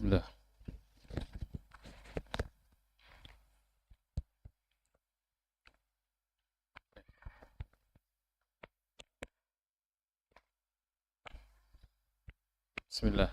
Bismillah. Bismillah.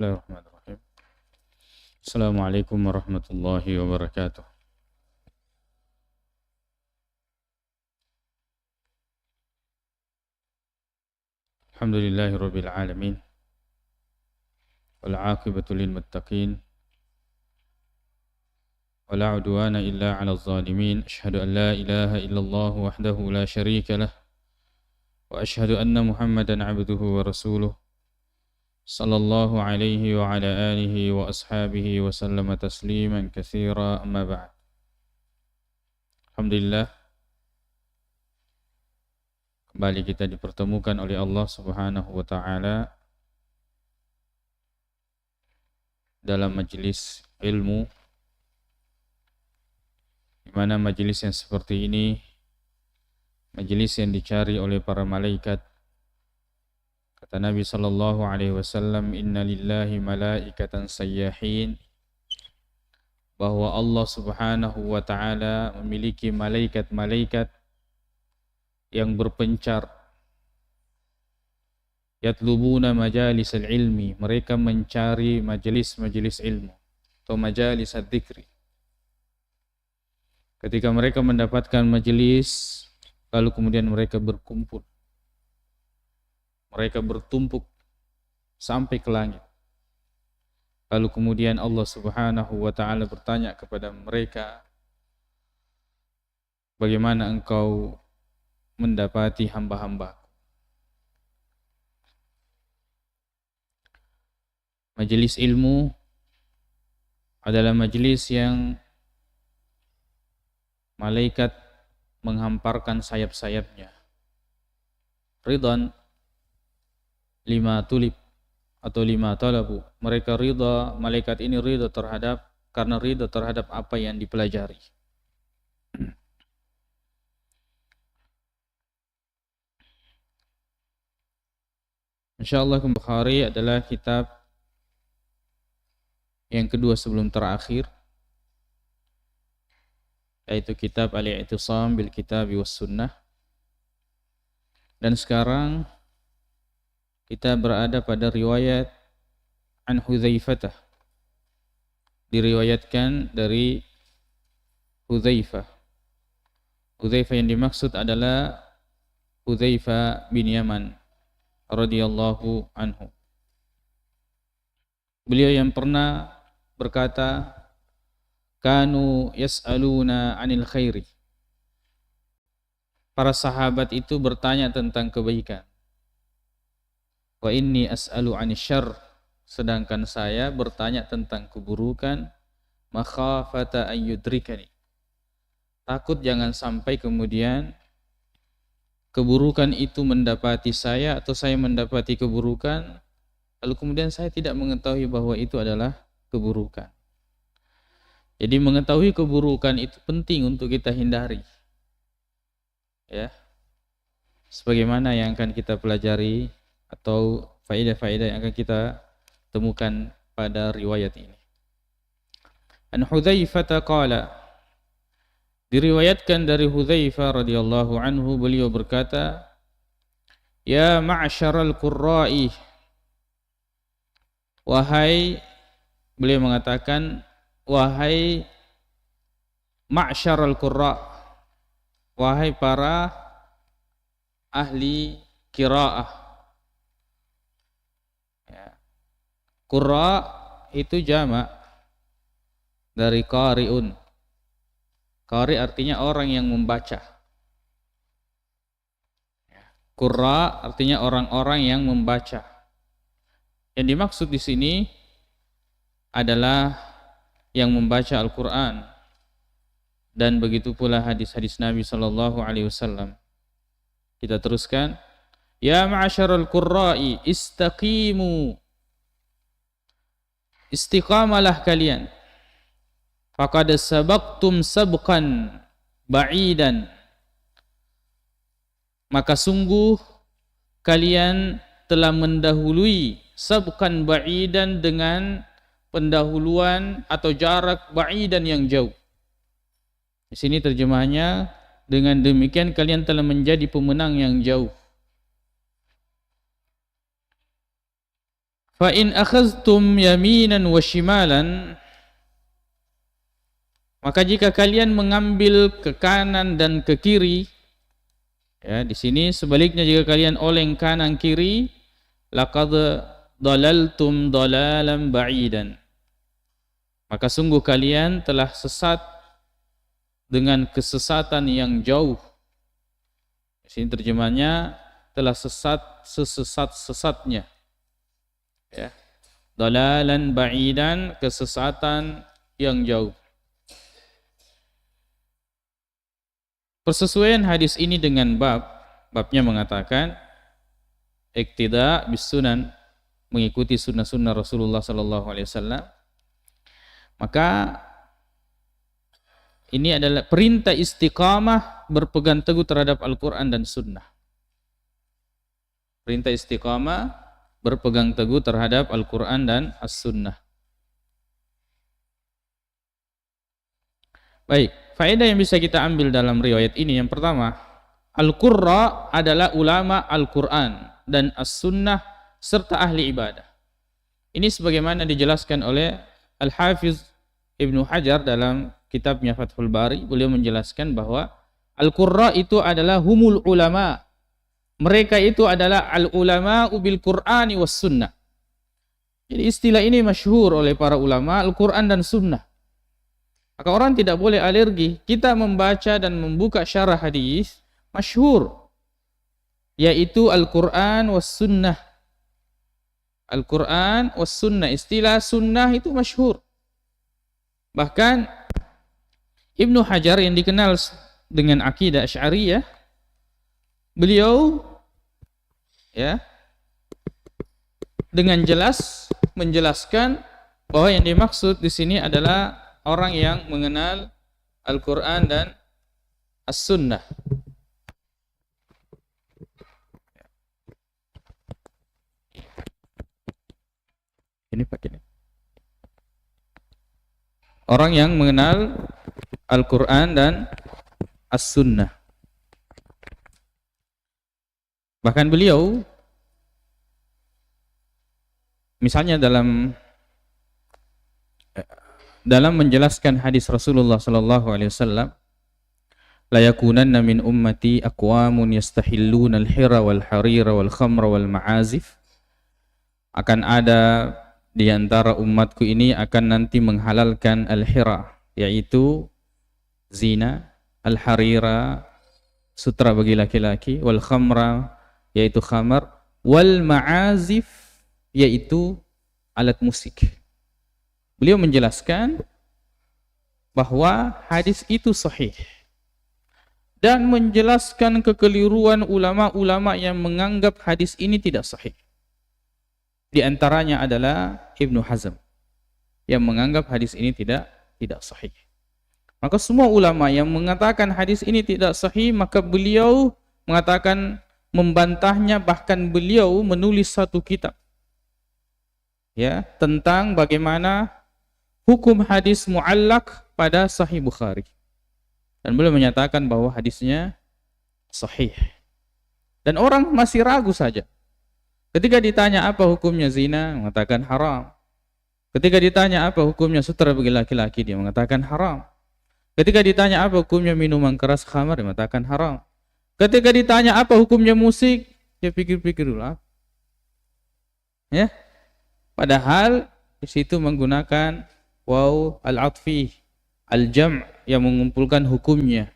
Bismillahirrahmanirrahim. Assalamualaikum warahmatullahi wabarakatuh. Alhamdulillahi rabbil alamin. Wal 'aqibatu lil muttaqin. Wala 'udwana illa 'alal zalimin. Asyhadu an la ilaha illallah wahdahu la syarika lah. Wa asyhadu anna Muhammadan 'abduhu wa rasuluh. Sallallahu alaihi wa ala alihi wa ashabihi wa sallama tasliman katsira, amma ba'd. Alhamdulillah, kembali kita dipertemukan oleh Allah Subhanahu wa taala dalam majelis ilmu, di mana majelis yang seperti ini majelis yang dicari oleh para malaikat. Kata Nabi sallallahu alaihi wasallam, "Inna lillahi malaikatan sayyahin," bahwa Allah Subhanahu wa taala memiliki malaikat-malaikat yang berpencar. Yatlubuna majalisal ilmi, mereka mencari majelis-majelis ilmu atau majalis adzikri. Ketika mereka mendapatkan majelis, lalu kemudian mereka berkumpul. Mereka bertumpuk sampai ke langit. Lalu kemudian Allah Subhanahu wa taala bertanya kepada mereka, "Bagaimana engkau mendapati hamba-hamba?" Majelis ilmu adalah majelis yang malaikat menghamparkan sayap-sayapnya. Ridhan lima tulib atau lima talabu. Mereka ridha, malaikat ini ridha terhadap, karena ridha terhadap apa yang dipelajari. Insyaallah Bukhari adalah kitab yang kedua sebelum terakhir, yaitu kitab Al-I'tisam bil Kitab was Sunnah. Dan sekarang kita berada pada riwayat an Hudzaifah. Diriwayatkan dari Hudzaifah. Hudzaifah yang dimaksud adalah Hudzaifah bin Yaman radhiyallahu anhu. Beliau yang pernah berkata, "Kanu yas'aluna 'anil khairi." Para sahabat itu bertanya tentang kebaikan. "Wa inni as'alu 'anil syarr." Sedangkan saya bertanya tentang keburukan, makhafata an yudrikani. Takut jangan sampai kemudian keburukan itu mendapati saya atau saya mendapati keburukan, lalu kemudian saya tidak mengetahui bahwa itu adalah keburukan. Jadi mengetahui keburukan itu penting untuk kita hindari. Ya. Sebagaimana yang akan kita pelajari atau faedah-faedah yang akan kita temukan pada riwayat ini. An Hudzaifah qala, diriwayatkan dari Hudzaifah radhiyallahu anhu, beliau berkata, "Ya ma'syaral qurra'i," wahai, beliau mengatakan, "Wahai ma'syaral qurra', wahai para ahli qiraah." Ya. Qurra itu jamak dari qari'un. Qari artinya orang yang membaca. Qurra artinya orang-orang yang membaca. Yang dimaksud di sini adalah yang membaca Al-Quran, dan begitu pula hadis-hadis Nabi sallallahu alaihi wasallam. Kita teruskan. Ya ma'asyaral qurra'i istaqimu. Istiqamalah kalian. Faqad sabaqtum sabqan ba'idan. Maka sungguh kalian telah mendahului sabqan ba'idan dengan pendahuluan atau jarak ba'idan yang jauh. Di sini terjemahannya, dengan demikian kalian telah menjadi pemenang yang jauh. Fa in akhadhtum yaminan wa shimalan, maka jika kalian mengambil ke kanan dan ke kiri, ya, di sini sebaliknya jika kalian oleng kanan kiri, laqad dalaltum dalalan ba'idan. Maka sungguh kalian telah sesat dengan kesesatan yang jauh. Di sini terjemahnya telah sesat sesat-sesatnya. Ya. Dalalan ba'idan, kesesatan yang jauh. Persesuaian hadis ini dengan babnya mengatakan iqtida bis sunan, mengikuti sunnah-sunnah Rasulullah sallallahu alaihi wasallam. Maka ini adalah perintah istiqamah, berpegang teguh terhadap Al-Quran dan Sunnah. Perintah istiqamah, berpegang teguh terhadap Al-Quran dan As-Sunnah. Baik, faedah yang bisa kita ambil dalam riwayat ini, yang pertama, Al-Qurra adalah ulama Al-Quran dan As-Sunnah serta ahli ibadah. Ini sebagaimana dijelaskan oleh Al-Hafiz Ibnu Hajar dalam kitabnya Fathul Bari. Beliau menjelaskan bahwa Al-Qurra itu adalah humul ulama. Mereka itu adalah al-ulama bil Qur'ani was sunnah. Jadi istilah ini masyhur oleh para ulama Al-Quran dan Sunnah. Maka orang tidak boleh alergi. Kita membaca dan membuka syarah hadis masyhur, yaitu Al-Quran was Sunnah. Al-Quran was Sunnah. Istilah sunnah itu masyhur. Bahkan Ibnu Hajar yang dikenal dengan akidah Asy'ariyah, beliau ya dengan jelas menjelaskan bahwa yang dimaksud di sini adalah orang yang mengenal Al-Qur'an dan As-Sunnah. Ini pakai ini. Orang yang mengenal Al-Quran dan As-Sunnah. Bahkan beliau, misalnya dalam menjelaskan hadis Rasulullah sallallahu alaihi wasallam, la yakunanna min ummati aqwamun yastahilluna al-hira wal harira wal khamra wal ma'azif. Akan ada di antara umatku ini akan nanti menghalalkan al-hira, yaitu zina, al-harira, sutra bagi laki-laki, wal khamra, yaitu khamar, wal ma'azif, yaitu alat musik. Beliau menjelaskan bahwa hadis itu sahih dan menjelaskan kekeliruan ulama-ulama yang menganggap hadis ini tidak sahih. Di antaranya adalah Ibnu Hazm yang menganggap hadis ini tidak sahih. Maka semua ulama yang mengatakan hadis ini tidak sahih, maka beliau mengatakan membantahnya, bahkan beliau menulis satu kitab ya tentang bagaimana hukum hadis mu'allaq pada Sahih Bukhari. Dan beliau menyatakan bahwa hadisnya sahih. Dan orang masih ragu saja. Ketika ditanya apa hukumnya zina, mengatakan haram. Ketika ditanya apa hukumnya sutra bagi laki-laki, dia mengatakan haram. Ketika ditanya apa hukumnya minuman keras khamar, dia mengatakan haram. Ketika ditanya apa hukumnya musik, dia pikir-pikir dulu. Ya. Padahal di situ menggunakan waw al-atfi, al-jam' yang mengumpulkan hukumnya.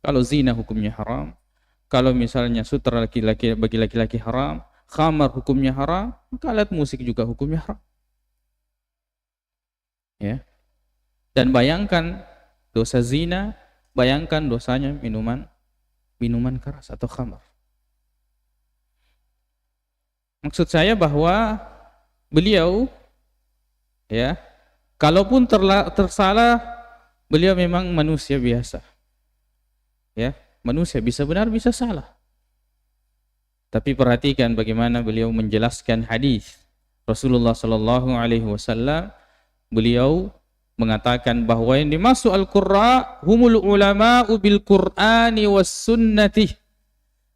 Kalau zina hukumnya haram, kalau misalnya sutra laki-laki bagi laki-laki haram, khamar hukumnya haram, maka alat musik juga hukumnya haram. Ya. Dan bayangkan dosa zina, bayangkan dosanya minuman keras atau khamar. Maksud saya bahwa beliau, ya, kalaupun tersalah, beliau memang manusia biasa. Ya, manusia bisa benar bisa salah. Tapi perhatikan bagaimana beliau menjelaskan hadis Rasulullah sallallahu alaihi wasallam. Beliau mengatakan bahwa yang dimaksud al-qurra humul ulama'u bil Qur'ani was sunnati,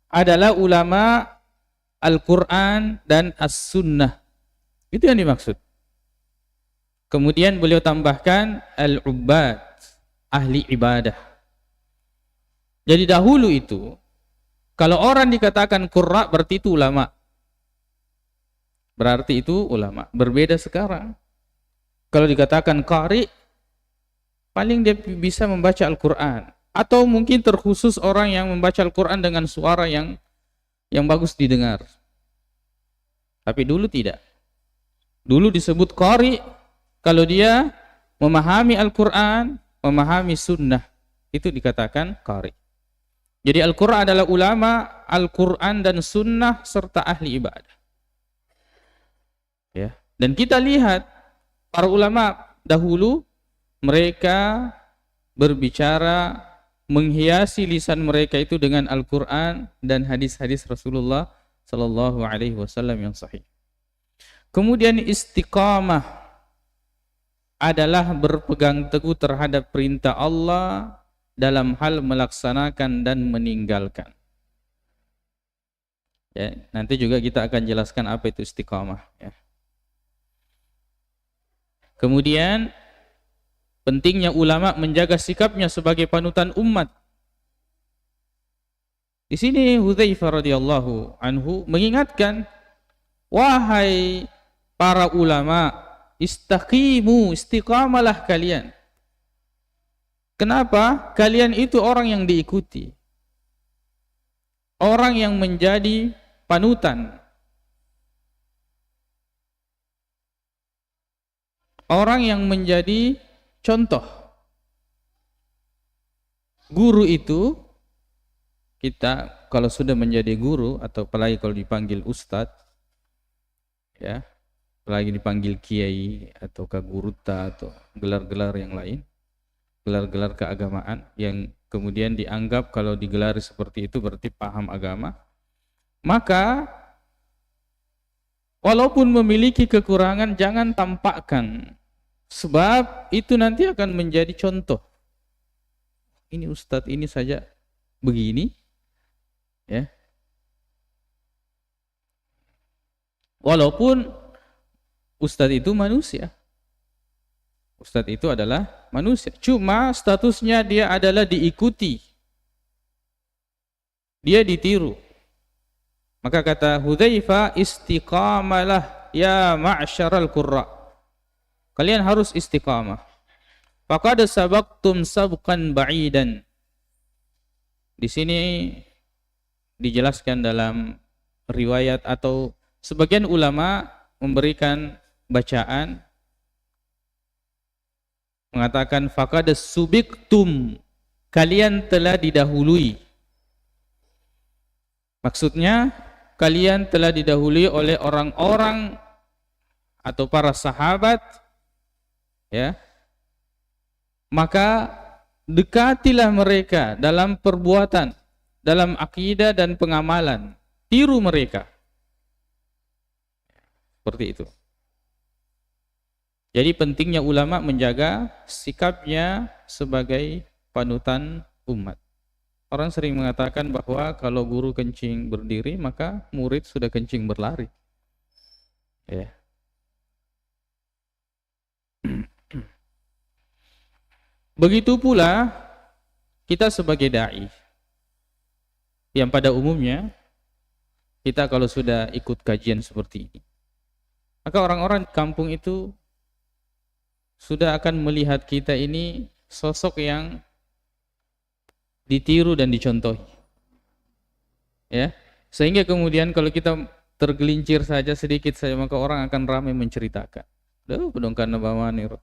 adalah ulama Al-Quran dan As-Sunnah. Itu yang dimaksud. Kemudian beliau tambahkan al-ubbad, ahli ibadah. Jadi dahulu itu, kalau orang dikatakan qurra berarti itu ulama. Berarti itu ulama. Berbeda sekarang. Kalau dikatakan qari, paling dia bisa membaca Al-Quran. Atau mungkin terkhusus orang yang membaca Al-Quran dengan suara yang bagus didengar. Tapi dulu tidak. Dulu disebut qari kalau dia memahami Al-Quran, memahami sunnah. Itu dikatakan qari. Jadi Al-Quran adalah ulama, Al-Quran dan sunnah serta ahli ibadah. Ya. Dan kita lihat para ulama dahulu, mereka berbicara, menghiasi lisan mereka itu dengan Al-Quran dan hadis-hadis Rasulullah Sallallahu Alaihi Wasallam yang sahih. Kemudian istiqamah adalah berpegang teguh terhadap perintah Allah dalam hal melaksanakan dan meninggalkan. Ya, nanti juga kita akan jelaskan apa itu istiqamah. Ya. Kemudian pentingnya ulama menjaga sikapnya sebagai panutan umat. Di sini Hudzaifah radhiyallahu anhu mengingatkan, wahai para ulama, istaqimu, istiqamalah kalian. Kenapa? Kalian itu orang yang diikuti, orang yang menjadi panutan, orang yang menjadi contoh. Guru itu, kita kalau sudah menjadi guru, atau apalagi kalau dipanggil ustadz, ya, apalagi dipanggil kiai atau kaguruta atau gelar-gelar yang lain, gelar-gelar keagamaan yang kemudian dianggap kalau digelari seperti itu berarti paham agama, maka walaupun memiliki kekurangan jangan tampakkan, sebab itu nanti akan menjadi contoh. Ini ustadz ini saja begini, ya. Walaupun ustadz itu manusia, ustadz itu adalah manusia, cuma statusnya dia adalah diikuti, dia ditiru. Maka kata Hudzaifah, istiqamalah ya ma'syaral qurra, kalian harus istiqamah. Faqad sabaqtum sabqan ba'idan. Di sini dijelaskan dalam riwayat atau sebagian ulama memberikan bacaan mengatakan faqad subiqtum, kalian telah didahului. Maksudnya kalian telah didahului oleh orang-orang atau para sahabat, ya. Maka dekatilah mereka dalam perbuatan, dalam akidah dan pengamalan. Tiru mereka. Seperti itu. Jadi pentingnya ulama menjaga sikapnya sebagai panutan umat. Orang sering mengatakan bahwa kalau guru kencing berdiri, maka murid sudah kencing berlari. Ya. Begitu pula kita sebagai dai, yang pada umumnya kita kalau sudah ikut kajian seperti ini, maka orang-orang di kampung itu sudah akan melihat kita ini sosok yang ditiru dan dicontohi, ya, sehingga kemudian kalau kita tergelincir saja sedikit saja, maka orang akan ramai menceritakan, "Duh, bedongkan bawani ro,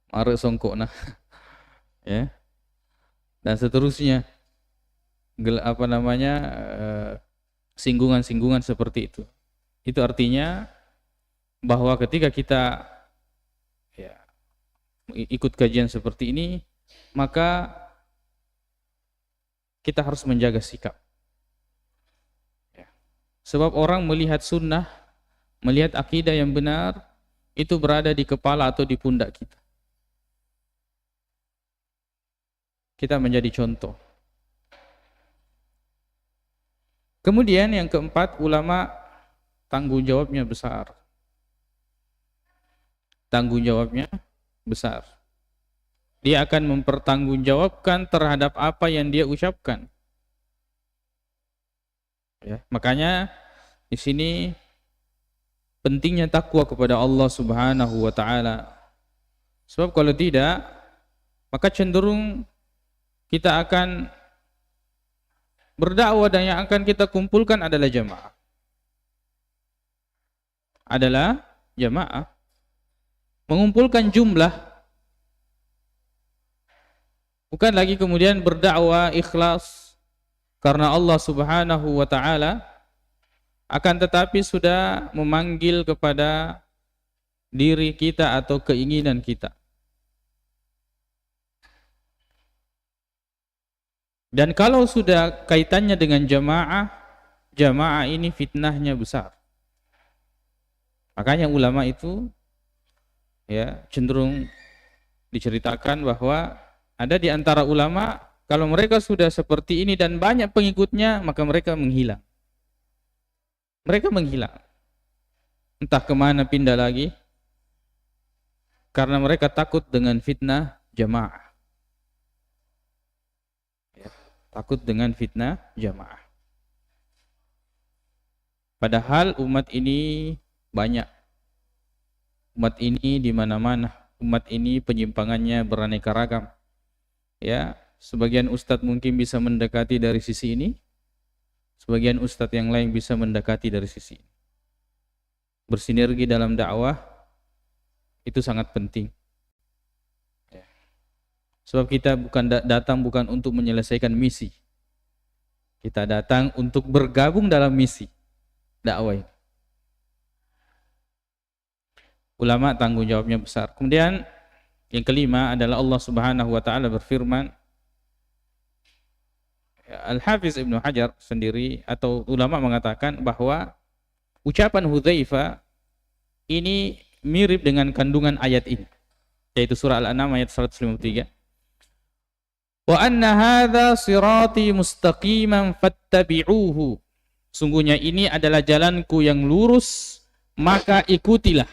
mare songkok nah." Ya, dan seterusnya, singgungan-singgungan seperti itu. Itu artinya bahwa ketika kita ya, ikut kajian seperti ini, maka kita harus menjaga sikap. Ya. Sebab orang melihat sunnah, melihat akidah yang benar, itu berada di kepala atau di pundak kita. Kita menjadi contoh. Kemudian yang keempat, ulama tanggung jawabnya besar. Tanggung jawabnya besar. Dia akan mempertanggungjawabkan terhadap apa yang dia ucapkan. Ya, makanya di sini pentingnya takwa kepada Allah Subhanahu wa taala. Sebab kalau tidak, maka cenderung kita akan berdakwah dan yang akan kita kumpulkan adalah jamaah. Adalah jamaah. Mengumpulkan jumlah. Bukan lagi kemudian berdakwah ikhlas karena Allah Subhanahu wa taala, akan tetapi sudah memanggil kepada diri kita atau keinginan kita. Dan kalau sudah kaitannya dengan jamaah, jamaah ini fitnahnya besar. Makanya ulama itu ya cenderung diceritakan bahwa ada di antara ulama, kalau mereka sudah seperti ini dan banyak pengikutnya, maka mereka menghilang. Mereka menghilang. Entah kemana pindah lagi, karena mereka takut dengan fitnah jamaah. Takut dengan fitnah jamaah. Padahal umat ini banyak. Umat ini di mana-mana. Umat ini penyimpangannya beraneka ragam. Ya, sebagian ustadz mungkin bisa mendekati dari sisi ini. Sebagian ustadz yang lain bisa mendekati dari sisi ini. Bersinergi dalam dakwah itu sangat penting. Sebab kita datang bukan untuk menyelesaikan misi. Kita datang untuk bergabung dalam misi dakwah. Ulama tanggung jawabnya besar. Kemudian yang kelima adalah Allah Subhanahu wa taala berfirman, Al-Hafiz Ibnu Hajar sendiri atau ulama mengatakan bahwa ucapan Hudzaifah ini mirip dengan kandungan ayat ini, yaitu surah Al-An'am ayat 153. Wa anna hadza sirati mustaqiman fattabi'uhu. Sungguhnya ini adalah jalanku yang lurus, maka ikutilah.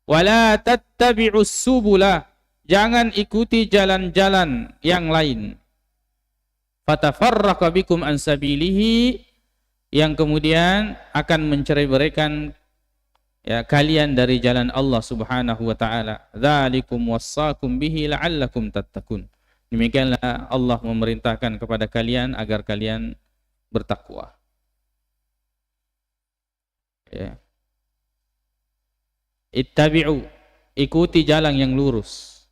Wala tattabi'us subula. Jangan ikuti jalan-jalan yang lain. Fatafarraqa bikum an sabilihi, yang kemudian akan mencerai-beraikan ya kalian dari jalan Allah Subhanahu wa taala. Dzalikum wassaqum bihi la'allakum tattaqun. Demikianlah Allah memerintahkan kepada kalian agar kalian bertakwa. Ya. Ittabi'u, ikuti jalan yang lurus.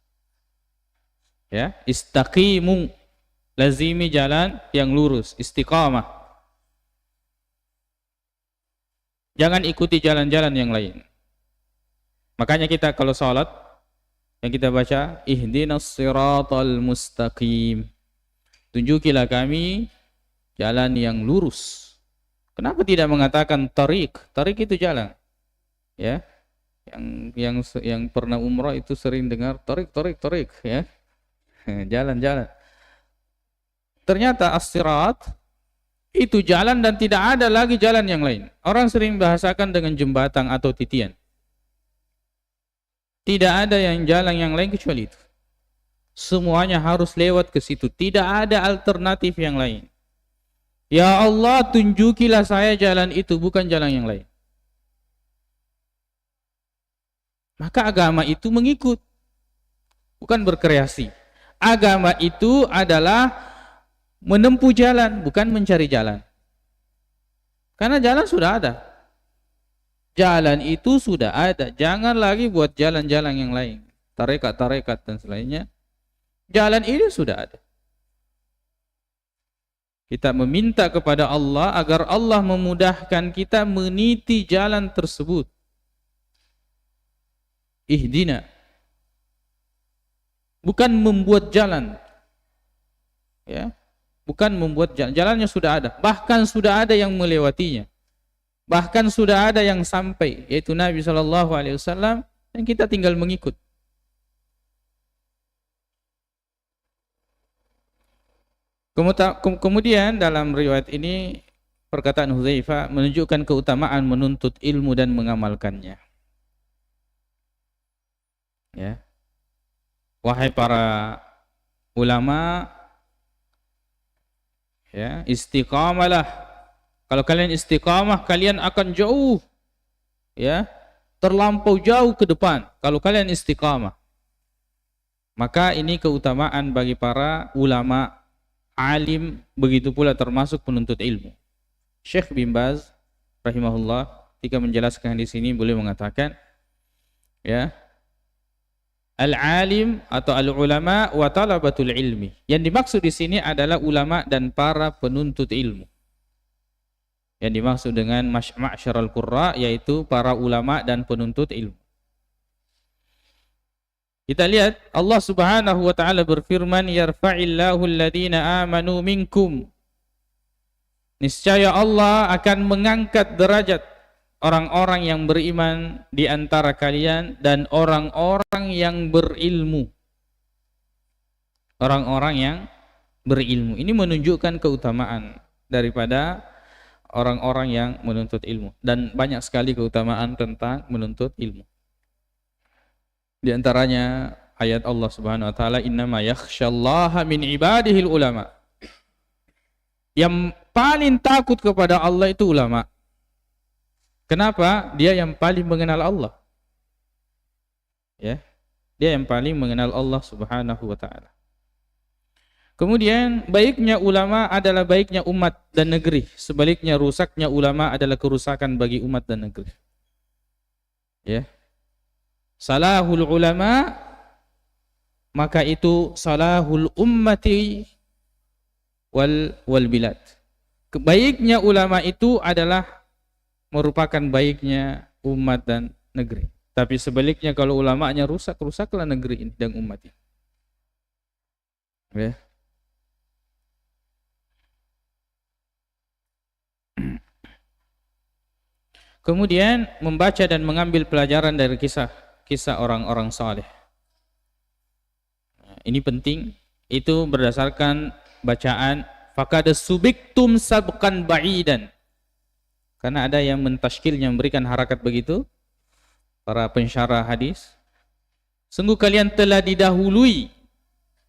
Ya, istaqimu, lazimi jalan yang lurus, istiqamah. Jangan ikuti jalan-jalan yang lain. Makanya kita kalau salat yang kita baca, ihdinas siratal mustaqim. Tunjukilah kami jalan yang lurus. Kenapa tidak mengatakan tariq? Tariq itu jalan. Ya. Yang pernah umrah itu sering dengar tariq ya. Jalan-jalan. Ternyata as-sirat itu jalan dan tidak ada lagi jalan yang lain. Orang sering bahasakan dengan jembatan atau titian. Tidak ada yang jalan yang lain kecuali itu. Semuanya harus lewat ke situ. Tidak ada alternatif yang lain. Ya Allah, tunjukilah saya jalan itu, bukan jalan yang lain. Maka agama itu mengikut, bukan berkreasi. Agama itu adalah menempuh jalan, bukan mencari jalan. Karena jalan sudah ada. Jalan itu sudah ada. Jangan lagi buat jalan-jalan yang lain. Tarekat dan selainnya. Jalan ini sudah ada. Kita meminta kepada Allah agar Allah memudahkan kita meniti jalan tersebut. Ihdina. Bukan membuat jalan. Ya. Bukan membuat jalan. Jalannya sudah ada. Bahkan sudah ada yang melewatinya. Bahkan sudah ada yang sampai, yaitu Nabi SAW, yang kita tinggal mengikut. Kemudian dalam riwayat ini perkataan Hudzaifah menunjukkan keutamaan menuntut ilmu dan mengamalkannya. Ya. Wahai para ulama, ya, istiqamalah. Kalau kalian istiqamah, kalian akan jauh, ya, terlampau jauh ke depan. Kalau kalian istiqamah, maka ini keutamaan bagi para ulama, alim, begitu pula termasuk penuntut ilmu. Syekh bin Baz rahimahullah ketika menjelaskan di sini boleh mengatakan, ya, al-alim atau al-ulama wa talabatul ilmi. Yang dimaksud di sini adalah ulama dan para penuntut ilmu. Yang dimaksud dengan ma'syaral qurra yaitu para ulama dan penuntut ilmu. Kita lihat Allah Subhanahu wa taala berfirman, yarfa'illahu alladhina amanu minkum. Niscaya Allah akan mengangkat derajat orang-orang yang beriman di antara kalian dan orang-orang yang berilmu. Orang-orang yang berilmu. Ini menunjukkan keutamaan daripada orang-orang yang menuntut ilmu, dan banyak sekali keutamaan tentang menuntut ilmu. Di antaranya ayat Allah Subhanahu wa taala, innama yakhsyallaha min ibadihil ulama. Yang paling takut kepada Allah itu ulama. Kenapa? Dia yang paling mengenal Allah. Ya. Dia yang paling mengenal Allah Subhanahu wa taala. Kemudian baiknya ulama adalah baiknya umat dan negeri. Sebaliknya rusaknya ulama adalah kerusakan bagi umat dan negeri. Ya. Salahul ulama, maka itu salahul ummati wal bilad. Kebaiknya ulama itu adalah merupakan baiknya umat dan negeri. Tapi sebaliknya kalau ulamanya rusak, rusaklah negeri ini dan umat ini. Ya. Kemudian membaca dan mengambil pelajaran dari kisah orang-orang saleh. Ini penting, itu berdasarkan bacaan faqad subiktum sabqan ba'idan. Karena ada yang mentashkilnya, memberikan harakat begitu, para pensyarah hadis. Sungguh kalian telah didahului.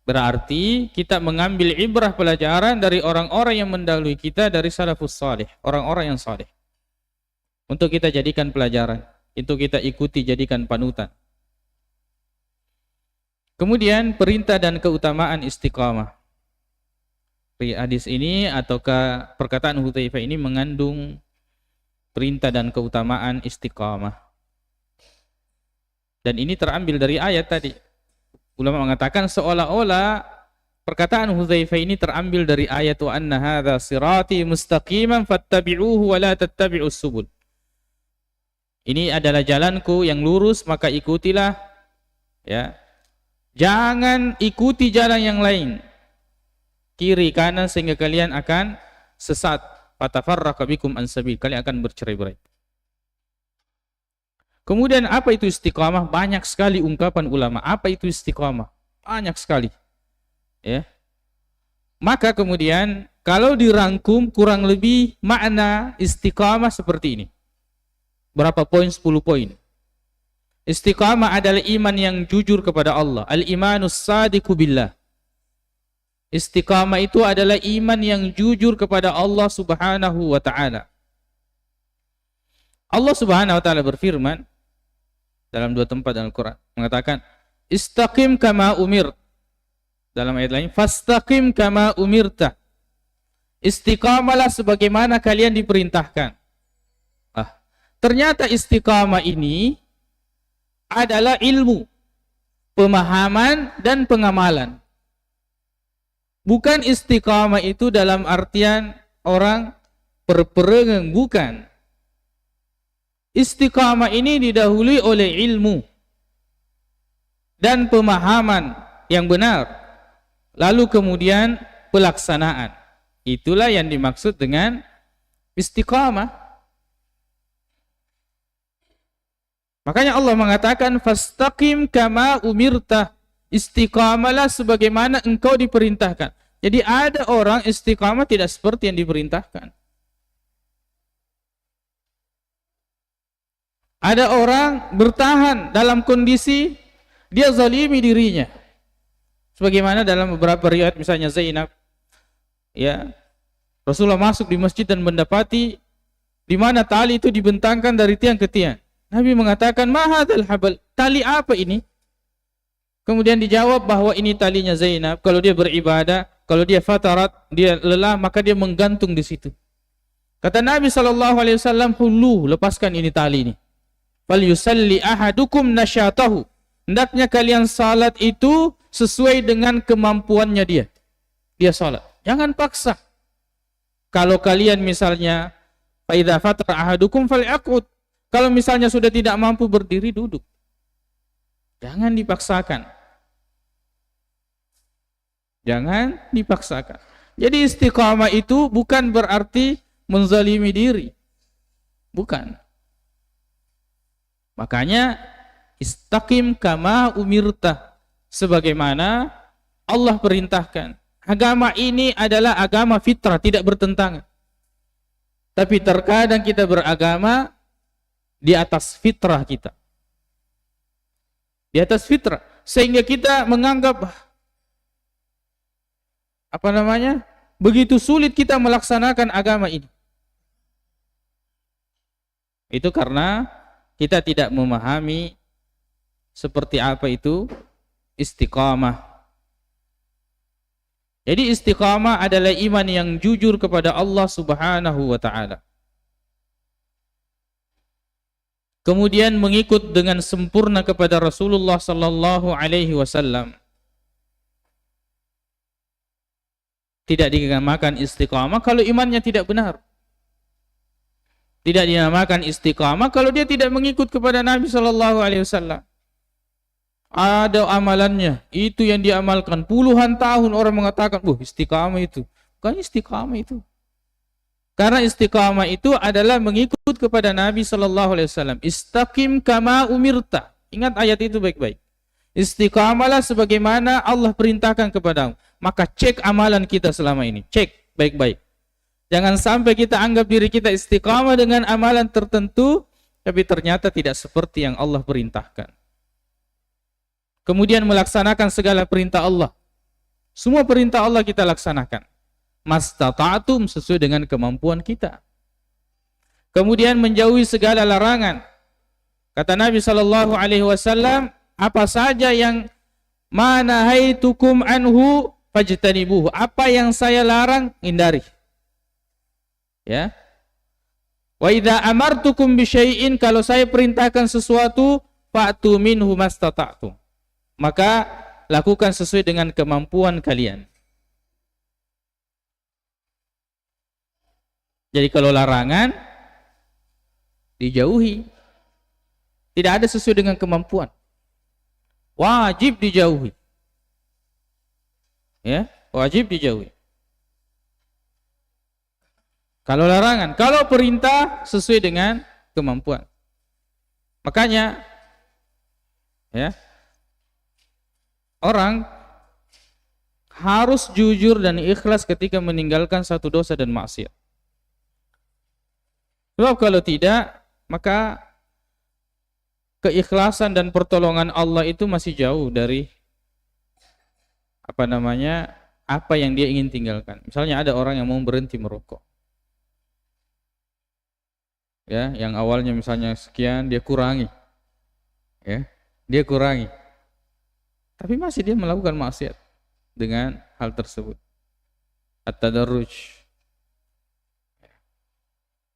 Berarti kita mengambil ibrah pelajaran dari orang-orang yang mendahului kita, dari salafus salih, orang-orang yang saleh. Untuk kita jadikan pelajaran, itu kita ikuti, jadikan panutan. Kemudian perintah dan keutamaan istiqamah. Hadis ini ataukah perkataan Hudzaifah ini mengandung perintah dan keutamaan istiqamah. Dan ini terambil dari ayat tadi. Ulama mengatakan seolah-olah perkataan Hudzaifah ini terambil dari ayat wa anna hadza sirati mustaqiman fattabi'uhu wa la tattabi'us subul. Ini adalah jalanku yang lurus, maka ikutilah, ya. Jangan ikuti jalan yang lain, kiri kanan, sehingga kalian akan sesat. Fatafarraqa bikum an sabil, kalian akan bercerai-berai. Kemudian apa itu istiqamah? Banyak sekali ungkapan ulama. Apa itu istiqamah? Banyak sekali. Ya. Maka kemudian kalau dirangkum kurang lebih makna istiqamah seperti ini. Berapa poin? 10 poin. Istiqamah adalah iman yang jujur kepada Allah. Al-imanus sadiqu billah. Istiqamah itu adalah iman yang jujur kepada Allah Subhanahu wa ta'ala. Allah Subhanahu wa ta'ala berfirman dalam 2 tempat dalam Al-Quran, mengatakan istaqim kama umir. Dalam ayat lain, fastaqim kama umirta. Istiqamalah sebagaimana kalian diperintahkan. Ternyata istiqamah ini adalah ilmu, pemahaman dan pengamalan. Bukan istiqamah itu dalam artian orang berperengang, bukan. Istiqamah ini didahului oleh ilmu dan pemahaman yang benar, lalu kemudian pelaksanaan. Itulah yang dimaksud dengan istiqamah. Makanya Allah mengatakan fastaqim kama umirta, istiqamalah sebagaimana engkau diperintahkan. Jadi ada orang istiqamah tidak seperti yang diperintahkan. Ada orang bertahan dalam kondisi dia zalimi dirinya. Sebagaimana dalam beberapa riwayat, misalnya Zainab, ya, Rasulullah masuk di masjid dan mendapati di mana tali itu dibentangkan dari tiang ke tiang. Nabi mengatakan, "Ma hadzal habal?" Tali apa ini? Kemudian dijawab bahwa ini talinya Zainab. Kalau dia beribadah, kalau dia fatarat, dia lelah, maka dia menggantung di situ. Kata Nabi SAW, "Hulu, lepaskan ini tali ini. Fal yusalli ahadukum nasyatahu." Hendaknya kalian salat itu sesuai dengan kemampuannya dia. Dia salat. Jangan paksa. Kalau kalian misalnya fa idza fatara ahadukum falyaqud. Kalau misalnya sudah tidak mampu berdiri, duduk. Jangan dipaksakan. Jangan dipaksakan. Jadi istiqamah itu bukan berarti menzalimi diri. Bukan. Makanya istaqim kama umirta, sebagaimana Allah perintahkan. Agama ini adalah agama fitrah, tidak bertentangan. Tapi terkadang kita beragama di atas fitrah kita. Di atas fitrah. Sehingga kita menganggap begitu sulit kita melaksanakan agama ini. Itu karena kita tidak memahami seperti apa itu istiqamah. Jadi istiqamah adalah iman yang jujur kepada Allah Subhanahu wa taala. Kemudian mengikut dengan sempurna kepada Rasulullah sallallahu alaihi wasallam. Tidak dinamakan istiqamah kalau imannya tidak benar. Tidak dinamakan istiqamah kalau dia tidak mengikut kepada Nabi sallallahu alaihi wasallam. Ada amalannya, itu yang diamalkan puluhan tahun, orang mengatakan, istiqamah itu." Bukan istiqamah itu. Karena istiqamah itu adalah mengikut kepada Nabi sallallahu alaihi wasallam. Istaqim kama umirta. Ingat ayat itu baik-baik. Istiqamalah sebagaimana Allah perintahkan kepadamu. Maka cek amalan kita selama ini. Cek baik-baik. Jangan sampai kita anggap diri kita istiqamah dengan amalan tertentu, tapi ternyata tidak seperti yang Allah perintahkan. Kemudian melaksanakan segala perintah Allah. Semua perintah Allah kita laksanakan. Mastata'tum, sesuai dengan kemampuan kita. Kemudian menjauhi segala larangan. Kata Nabi sallallahu alaihi wasallam, apa saja yang manahaitukum anhu fajtanibuhu. Apa yang saya larang, hindari. Ya. Wa idza amartukum bi syai'in, kalau saya perintahkan sesuatu, fa'tu minhu mastata'tum. Maka lakukan sesuai dengan kemampuan kalian. Jadi kalau larangan dijauhi. Tidak ada sesuai dengan kemampuan. Wajib dijauhi. Ya, wajib dijauhi. Kalau larangan, kalau perintah sesuai dengan kemampuan. Makanya ya, orang harus jujur dan ikhlas ketika meninggalkan satu dosa dan maksiat. Sebab kalau tidak, maka keikhlasan dan pertolongan Allah itu masih jauh dari apa yang dia ingin tinggalkan. Misalnya ada orang yang mau berhenti merokok. Ya, yang awalnya misalnya sekian, dia kurangi. Ya, dia kurangi. Tapi masih dia melakukan maksiat dengan hal tersebut. At-tadarruj.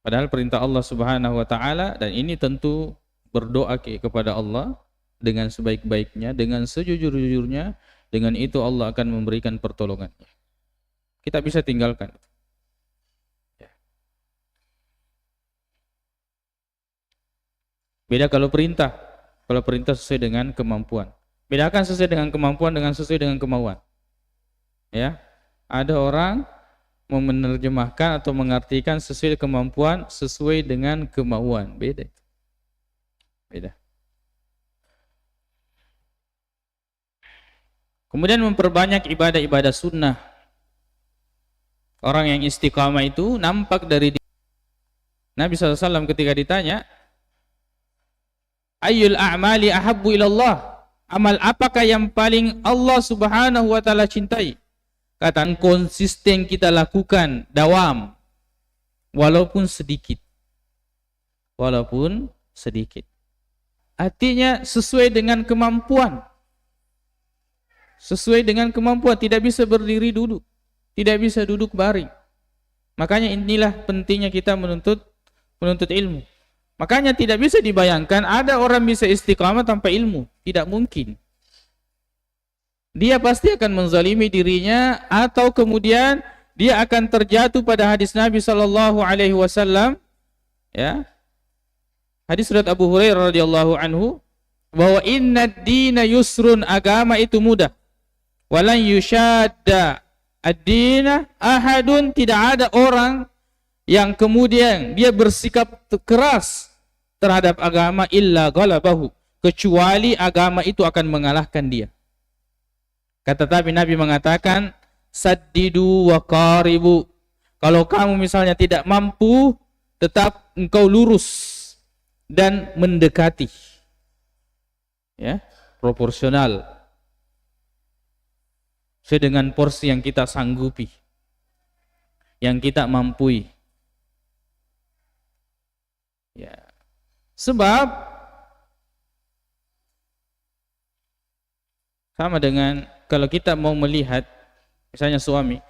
Padahal perintah Allah Subhanahu wa taala, dan ini tentu berdoa kepada Allah dengan sebaik-baiknya, dengan sejujur-jujurnya, dengan itu Allah akan memberikan pertolongannya. kita bisa tinggalkan. Ya. Beda kalau perintah. Kalau perintah sesuai dengan kemampuan. Bedakan sesuai dengan kemampuan dengan sesuai dengan kemauan. Ya. Ada orang menerjemahkan atau mengartikan sesuai kemampuan, sesuai dengan kemauan. Beda. Beda. Kemudian memperbanyak ibadah-ibadah sunnah. Orang yang istiqamah itu nampak dari Nabi SAW ketika ditanya, Ayyul a'mali ahabbu ilallah, amal apakah yang paling Allah subhanahu wa ta'ala cintai? Kata, konsisten kita lakukan, dawam, walaupun sedikit. Walaupun sedikit. Artinya sesuai dengan kemampuan. Sesuai dengan kemampuan, tidak bisa berdiri duduk, tidak bisa duduk baring. Makanya inilah pentingnya kita menuntut ilmu. Makanya tidak bisa dibayangkan ada orang bisa istiqamah tanpa ilmu, tidak mungkin. Dia pasti akan menzalimi dirinya atau kemudian dia akan terjatuh pada hadis Nabi sallallahu alaihi wasallam, ya. Hadis surat Abu Hurairah radhiyallahu anhu bahwa inna ad-dina yusrun, agama itu mudah. Walan yushadda ad-dina ahadun, tidak ada orang yang kemudian dia bersikap keras terhadap agama illa ghalabahu, kecuali agama itu akan mengalahkan dia. Kata Nabi mengatakan, saddidu wa qaribu. Kalau kamu misalnya tidak mampu, tetap engkau lurus dan mendekati. Ya, proporsional. Sesuai dengan porsi yang kita sanggupi, yang kita mampui. Ya. Sebab sama dengan kalau kita mau melihat, misalnya suami,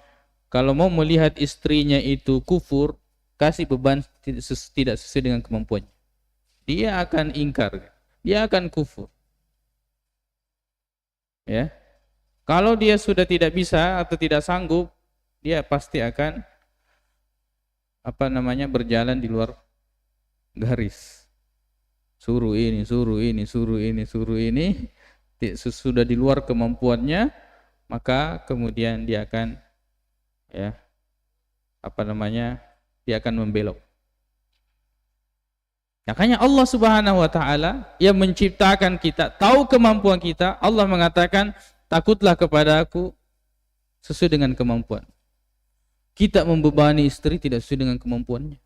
kalau mau melihat istrinya itu kufur, kasih beban tidak sesuai dengan kemampuannya, dia akan ingkar, dia akan kufur. Ya. Kalau dia sudah tidak bisa atau tidak sanggup, dia pasti akan berjalan di luar garis. Suruh ini, suruh ini, suruh ini, suruh ini. Sudah di luar kemampuannya, maka kemudian dia akan dia akan membelok. Makanya Allah Subhanahu wa taala yang menciptakan kita, tahu kemampuan kita. Allah mengatakan, takutlah kepada aku sesuai dengan kemampuan. Kita membebani istri tidak sesuai dengan kemampuannya.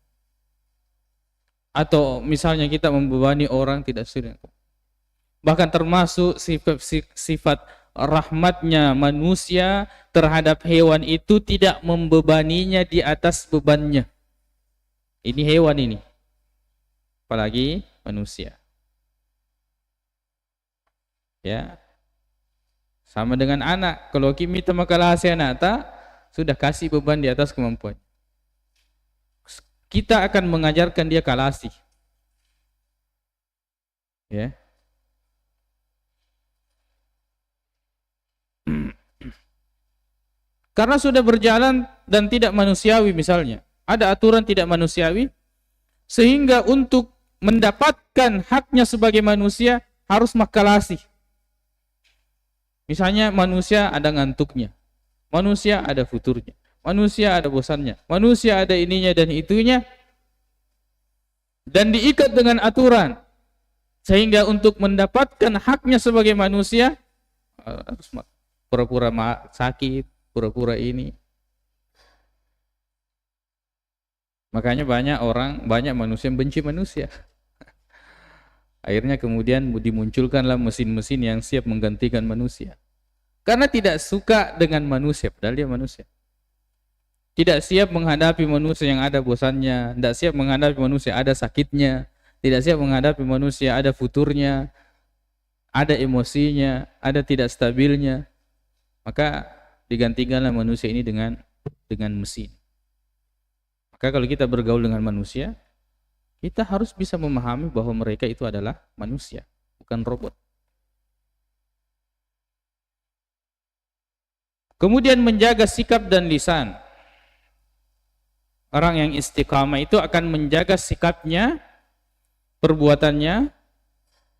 Atau misalnya kita membebani orang tidak sesuai dengan kemampuan. Bahkan termasuk sifat rahmatnya manusia terhadap hewan itu tidak membebaninya di atas bebannya. Ini hewan ini. Apalagi manusia. Ya. Sama dengan anak, kalau kita makalah anak sudah kasih beban di atas kemampuan. Kita akan mengajarkan dia kalasi. Ya. Karena sudah berjalan dan tidak manusiawi misalnya. Ada aturan tidak manusiawi sehingga untuk mendapatkan haknya sebagai manusia harus makalasi. Misalnya manusia ada ngantuknya, manusia ada futurnya, manusia ada bosannya, manusia ada ininya dan itunya, dan diikat dengan aturan, sehingga untuk mendapatkan haknya sebagai manusia harus pura-pura sakit, pura-pura ini. Makanya banyak manusia yang benci manusia. Akhirnya kemudian dimunculkanlah mesin-mesin yang siap menggantikan manusia. Karena tidak suka dengan manusia, padahal dia manusia. Tidak siap menghadapi manusia yang ada bosannya, tidak siap menghadapi manusia ada sakitnya, tidak siap menghadapi manusia ada futurnya, ada emosinya, ada tidak stabilnya. Maka digantikanlah manusia ini dengan mesin. Maka kalau kita bergaul dengan manusia, kita harus bisa memahami bahwa mereka itu adalah manusia, bukan robot. Kemudian menjaga sikap dan lisan. Orang yang istiqamah itu akan menjaga sikapnya, perbuatannya,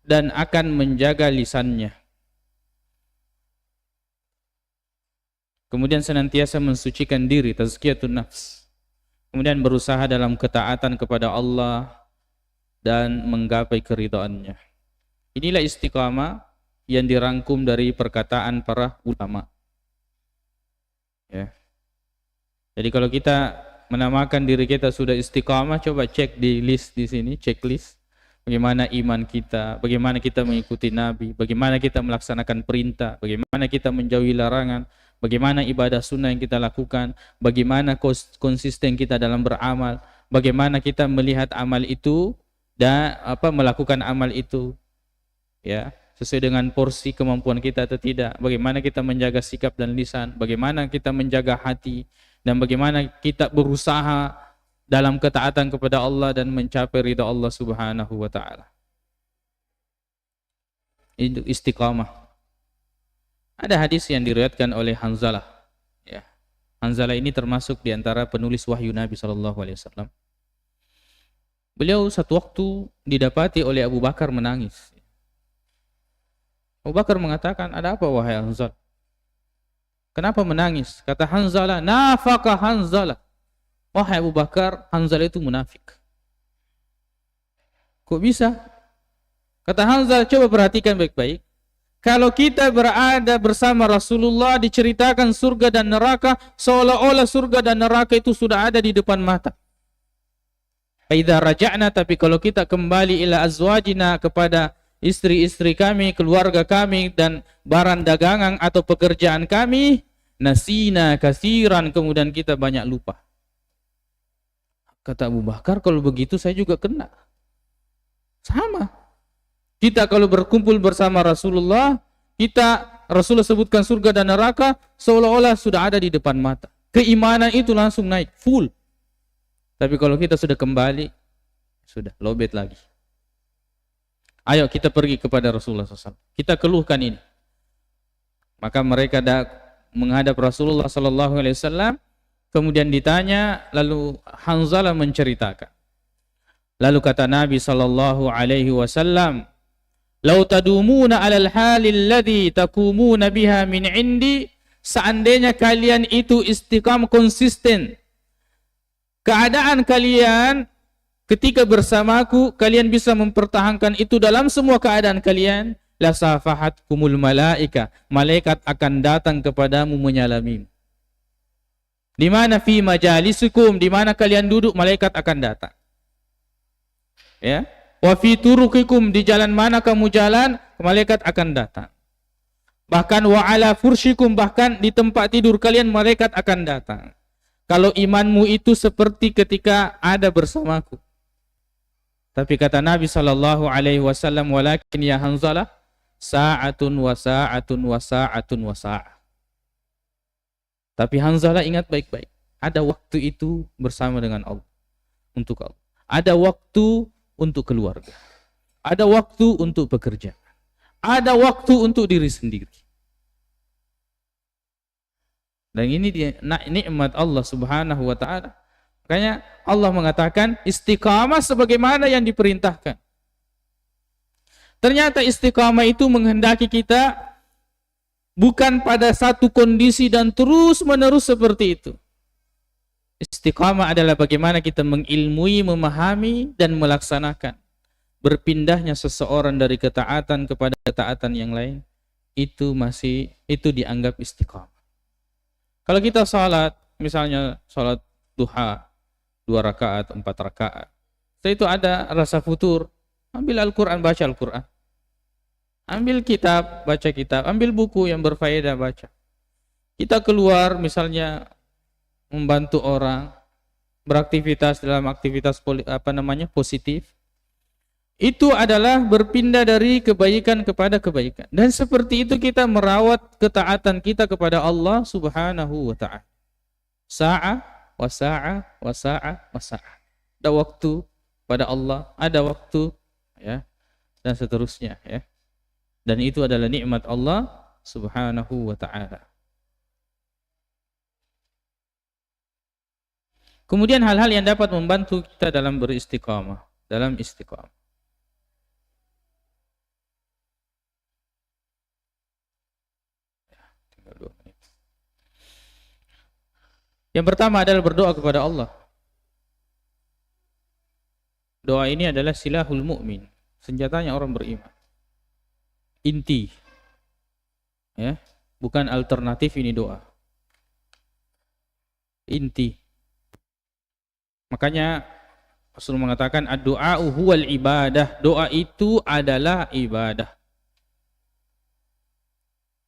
dan akan menjaga lisannya. Kemudian senantiasa mensucikan diri, tazkiyatun nafs. Kemudian berusaha dalam ketaatan kepada Allah dan menggapai keridhaannya. Inilah istiqamah yang dirangkum dari perkataan para ulama. Ya. Jadi kalau kita menamakan diri kita sudah istiqamah, coba cek di list di sini, checklist. Bagaimana iman kita, bagaimana kita mengikuti Nabi, bagaimana kita melaksanakan perintah, bagaimana kita menjauhi larangan, bagaimana ibadah sunnah yang kita lakukan, bagaimana konsisten kita dalam beramal, bagaimana kita melihat amal itu dan melakukan amal itu, ya, sesuai dengan porsi kemampuan kita atau tidak, bagaimana kita menjaga sikap dan lisan, bagaimana kita menjaga hati, dan bagaimana kita berusaha dalam ketaatan kepada Allah dan mencapai ridha Allah Subhanahu wa taala. Itu istiqamah. Ada hadis yang diriwayatkan oleh Hanzalah, ya. Hanzalah ini termasuk di antara penulis wahyu Nabi sallallahu alaihi wasallam. Beliau satu waktu didapati oleh Abu Bakar menangis. Abu Bakar mengatakan, "Ada apa wahai Hanzalah? Kenapa menangis?" Kata Hanzalah, "Nafaka Hanzalah." Wahai Abu Bakar, Hanzalah itu munafik. Kok bisa? Kata Hanzalah, coba perhatikan baik-baik. Kalau kita berada bersama Rasulullah, diceritakan surga dan neraka, seolah-olah surga dan neraka itu sudah ada di depan mata. Faidza raja'na, tapi kalau kita kembali ila azwajina, kepada istri-istri kami, keluarga kami, dan barang dagangan atau pekerjaan kami, nasina kasiran, kemudian kita banyak lupa. Kata Abu Bakar, kalau begitu saya juga kena. Sama. Kita kalau berkumpul bersama Rasulullah, Rasulullah sebutkan surga dan neraka, seolah-olah sudah ada di depan mata. Keimanan itu langsung naik, full. Tapi kalau kita sudah kembali, sudah lowbat lagi. Ayo kita pergi kepada Rasulullah SAW. Kita keluhkan ini. Maka mereka menghadap Rasulullah SAW. Kemudian ditanya, lalu Hanzalah menceritakan. Lalu kata Nabi sallallahu alaihi wasallam, "Lau tadumuna 'alal halil ladzi takumuna biha min 'indi", seandainya kalian itu istiqamah, konsisten. Keadaan kalian ketika bersamaku, kalian bisa mempertahankan itu dalam semua keadaan kalian, la safahatkumul malaika, malaikat akan datang kepadamu menyalamimu. Di mana fi majalisukum, di mana kalian duduk, malaikat akan datang. Ya. Wa fi turuqikum, di jalan mana kamu jalan, malaikat akan datang. Bahkan wa ala fursyikum, bahkan di tempat tidur kalian, malaikat akan datang. Kalau imanmu itu seperti ketika ada bersamaku. Tapi kata Nabi sallallahu alaihi wasallam, walakin ya Hanzalah, sa'atun wa sa'atun wa sa'atun wa sa'ah. Tapi Hanzalah ingat baik-baik, ada waktu itu bersama dengan Allah, untuk Allah. Ada waktu untuk keluarga. Ada waktu untuk bekerja. Ada waktu untuk diri sendiri. Dan ini nikmat Allah Subhanahu wa taala. Makanya Allah mengatakan istiqamah sebagaimana yang diperintahkan. Ternyata istiqamah itu menghendaki kita bukan pada satu kondisi dan terus-menerus seperti itu. Istiqamah adalah bagaimana kita mengilmui, memahami, dan melaksanakan. Berpindahnya seseorang dari ketaatan kepada ketaatan yang lain, itu dianggap istiqamah. Kalau kita salat, misalnya salat duha, 2 rakaat, 4 rakaat, setelah itu ada rasa futur, ambil Al-Quran, baca Al-Quran. Ambil kitab, baca kitab. Ambil buku yang berfaedah, baca. Kita keluar misalnya membantu orang, beraktivitas dalam aktivitas positif. Itu adalah berpindah dari kebaikan kepada kebaikan. Dan seperti itu kita merawat ketaatan kita kepada Allah Subhanahu wa ta'ala. Sa'ah wa sa'ah wa sa'ah wa sa'ah. Ada waktu pada Allah, ada waktu, ya, dan seterusnya, ya. Dan itu adalah nikmat Allah Subhanahu wa ta'ala. Kemudian hal-hal yang dapat membantu kita dalam beristiqamah, dalam istiqamah. Tinggal 2 menit. Yang pertama adalah berdoa kepada Allah. Doa ini adalah silahul mu'min, senjatanya orang beriman. Inti. Ya, bukan alternatif ini doa. Inti. Makanya Rasulullah mengatakan ad-du'a'u huwal ibadah. Doa itu adalah ibadah.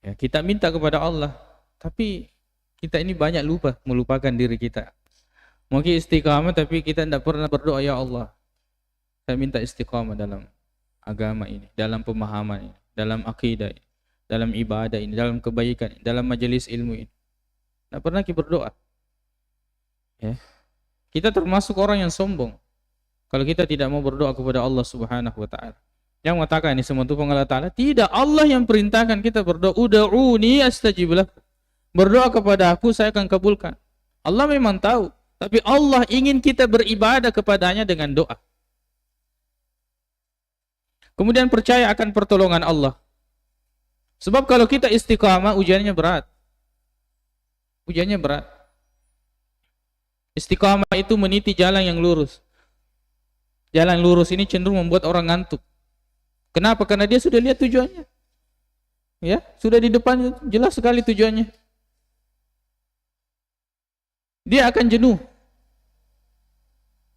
Ya, kita minta kepada Allah, tapi kita ini banyak melupakan diri kita. Mungkin istiqamah tapi kita tidak pernah berdoa, ya Allah, saya minta istiqamah dalam agama ini, dalam pemahaman ini, dalam akidah ini, dalam ibadah ini, dalam kebaikan ini, dalam majelis ilmu ini. Tidak pernah kita berdoa. Ya. Kita termasuk orang yang sombong kalau kita tidak mau berdoa kepada Allah Subhanahu wa taala. Yang mengatakan ini semua itu Allah Taala, tidak, Allah yang perintahkan kita berdoa, ud'uni astajib lakum. Berdoa kepada aku, saya akan kabulkan. Allah memang tahu, tapi Allah ingin kita beribadah kepadanya dengan doa. Kemudian percaya akan pertolongan Allah. Sebab kalau kita istiqamah, ujiannya berat. Ujiannya berat. Istiqamah itu meniti jalan yang lurus. Jalan lurus ini cenderung membuat orang ngantuk. Kenapa? Karena dia sudah lihat tujuannya. Ya, sudah di depan jelas sekali tujuannya. Dia akan jenuh.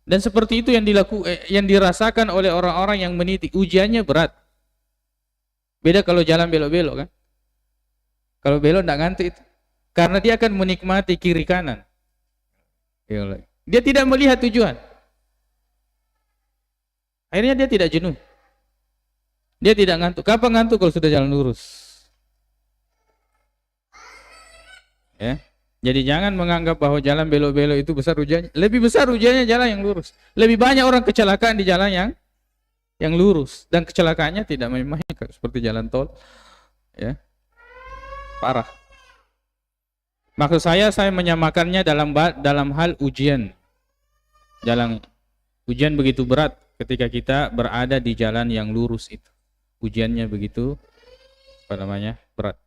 Dan seperti itu yang dirasakan oleh orang-orang yang meniti. Ujiannya berat. Beda kalau jalan belok-belok kan. Kalau belok tidak ngantuk itu. Karena dia akan menikmati kiri kanan. Dia tidak melihat tujuan. Akhirnya dia tidak jenuh. Dia tidak ngantuk. Kapan ngantuk? Kalau sudah jalan lurus. Ya. Jadi jangan menganggap bahwa jalan belok-belok itu besar ujiannya. Lebih besar ujiannya jalan yang lurus. Lebih banyak orang kecelakaan di jalan yang lurus, dan kecelakaannya tidak main-main seperti jalan tol. Ya. Parah. Maksud saya menyamakannya dalam hal ujian. Ujian begitu berat ketika kita berada di jalan yang lurus itu. Ujiannya begitu berat.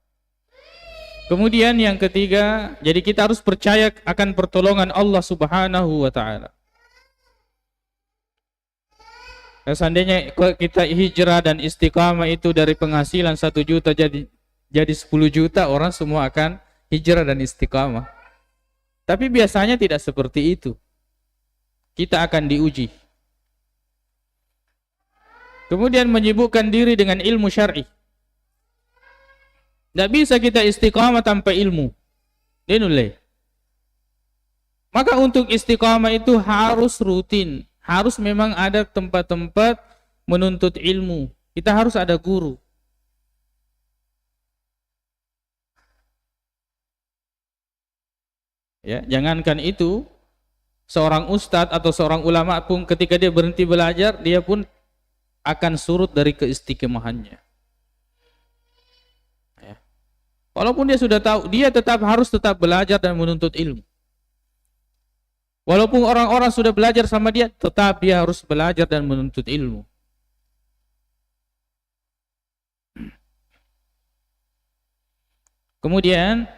Kemudian yang ketiga, jadi kita harus percaya akan pertolongan Allah Subhanahu wa taala. Seandainya kita hijrah dan istiqamah itu dari penghasilan 1 juta jadi 10 juta, orang semua akan hijrah dan istiqamah. Tapi biasanya tidak seperti itu. Kita akan diuji. Kemudian menyibukkan diri dengan ilmu syar'i. Tidak bisa kita istiqamah tanpa ilmu. Dinulai. Maka untuk istiqamah itu harus rutin. Harus memang ada tempat-tempat menuntut ilmu. Kita harus ada guru. Ya, jangankan itu, seorang ustadz atau seorang ulama pun ketika dia berhenti belajar, dia pun akan surut dari keistiqomahannya. Ya. Walaupun dia sudah tahu, dia harus tetap belajar dan menuntut ilmu. Walaupun orang-orang sudah belajar sama dia, tetap dia harus belajar dan menuntut ilmu. Kemudian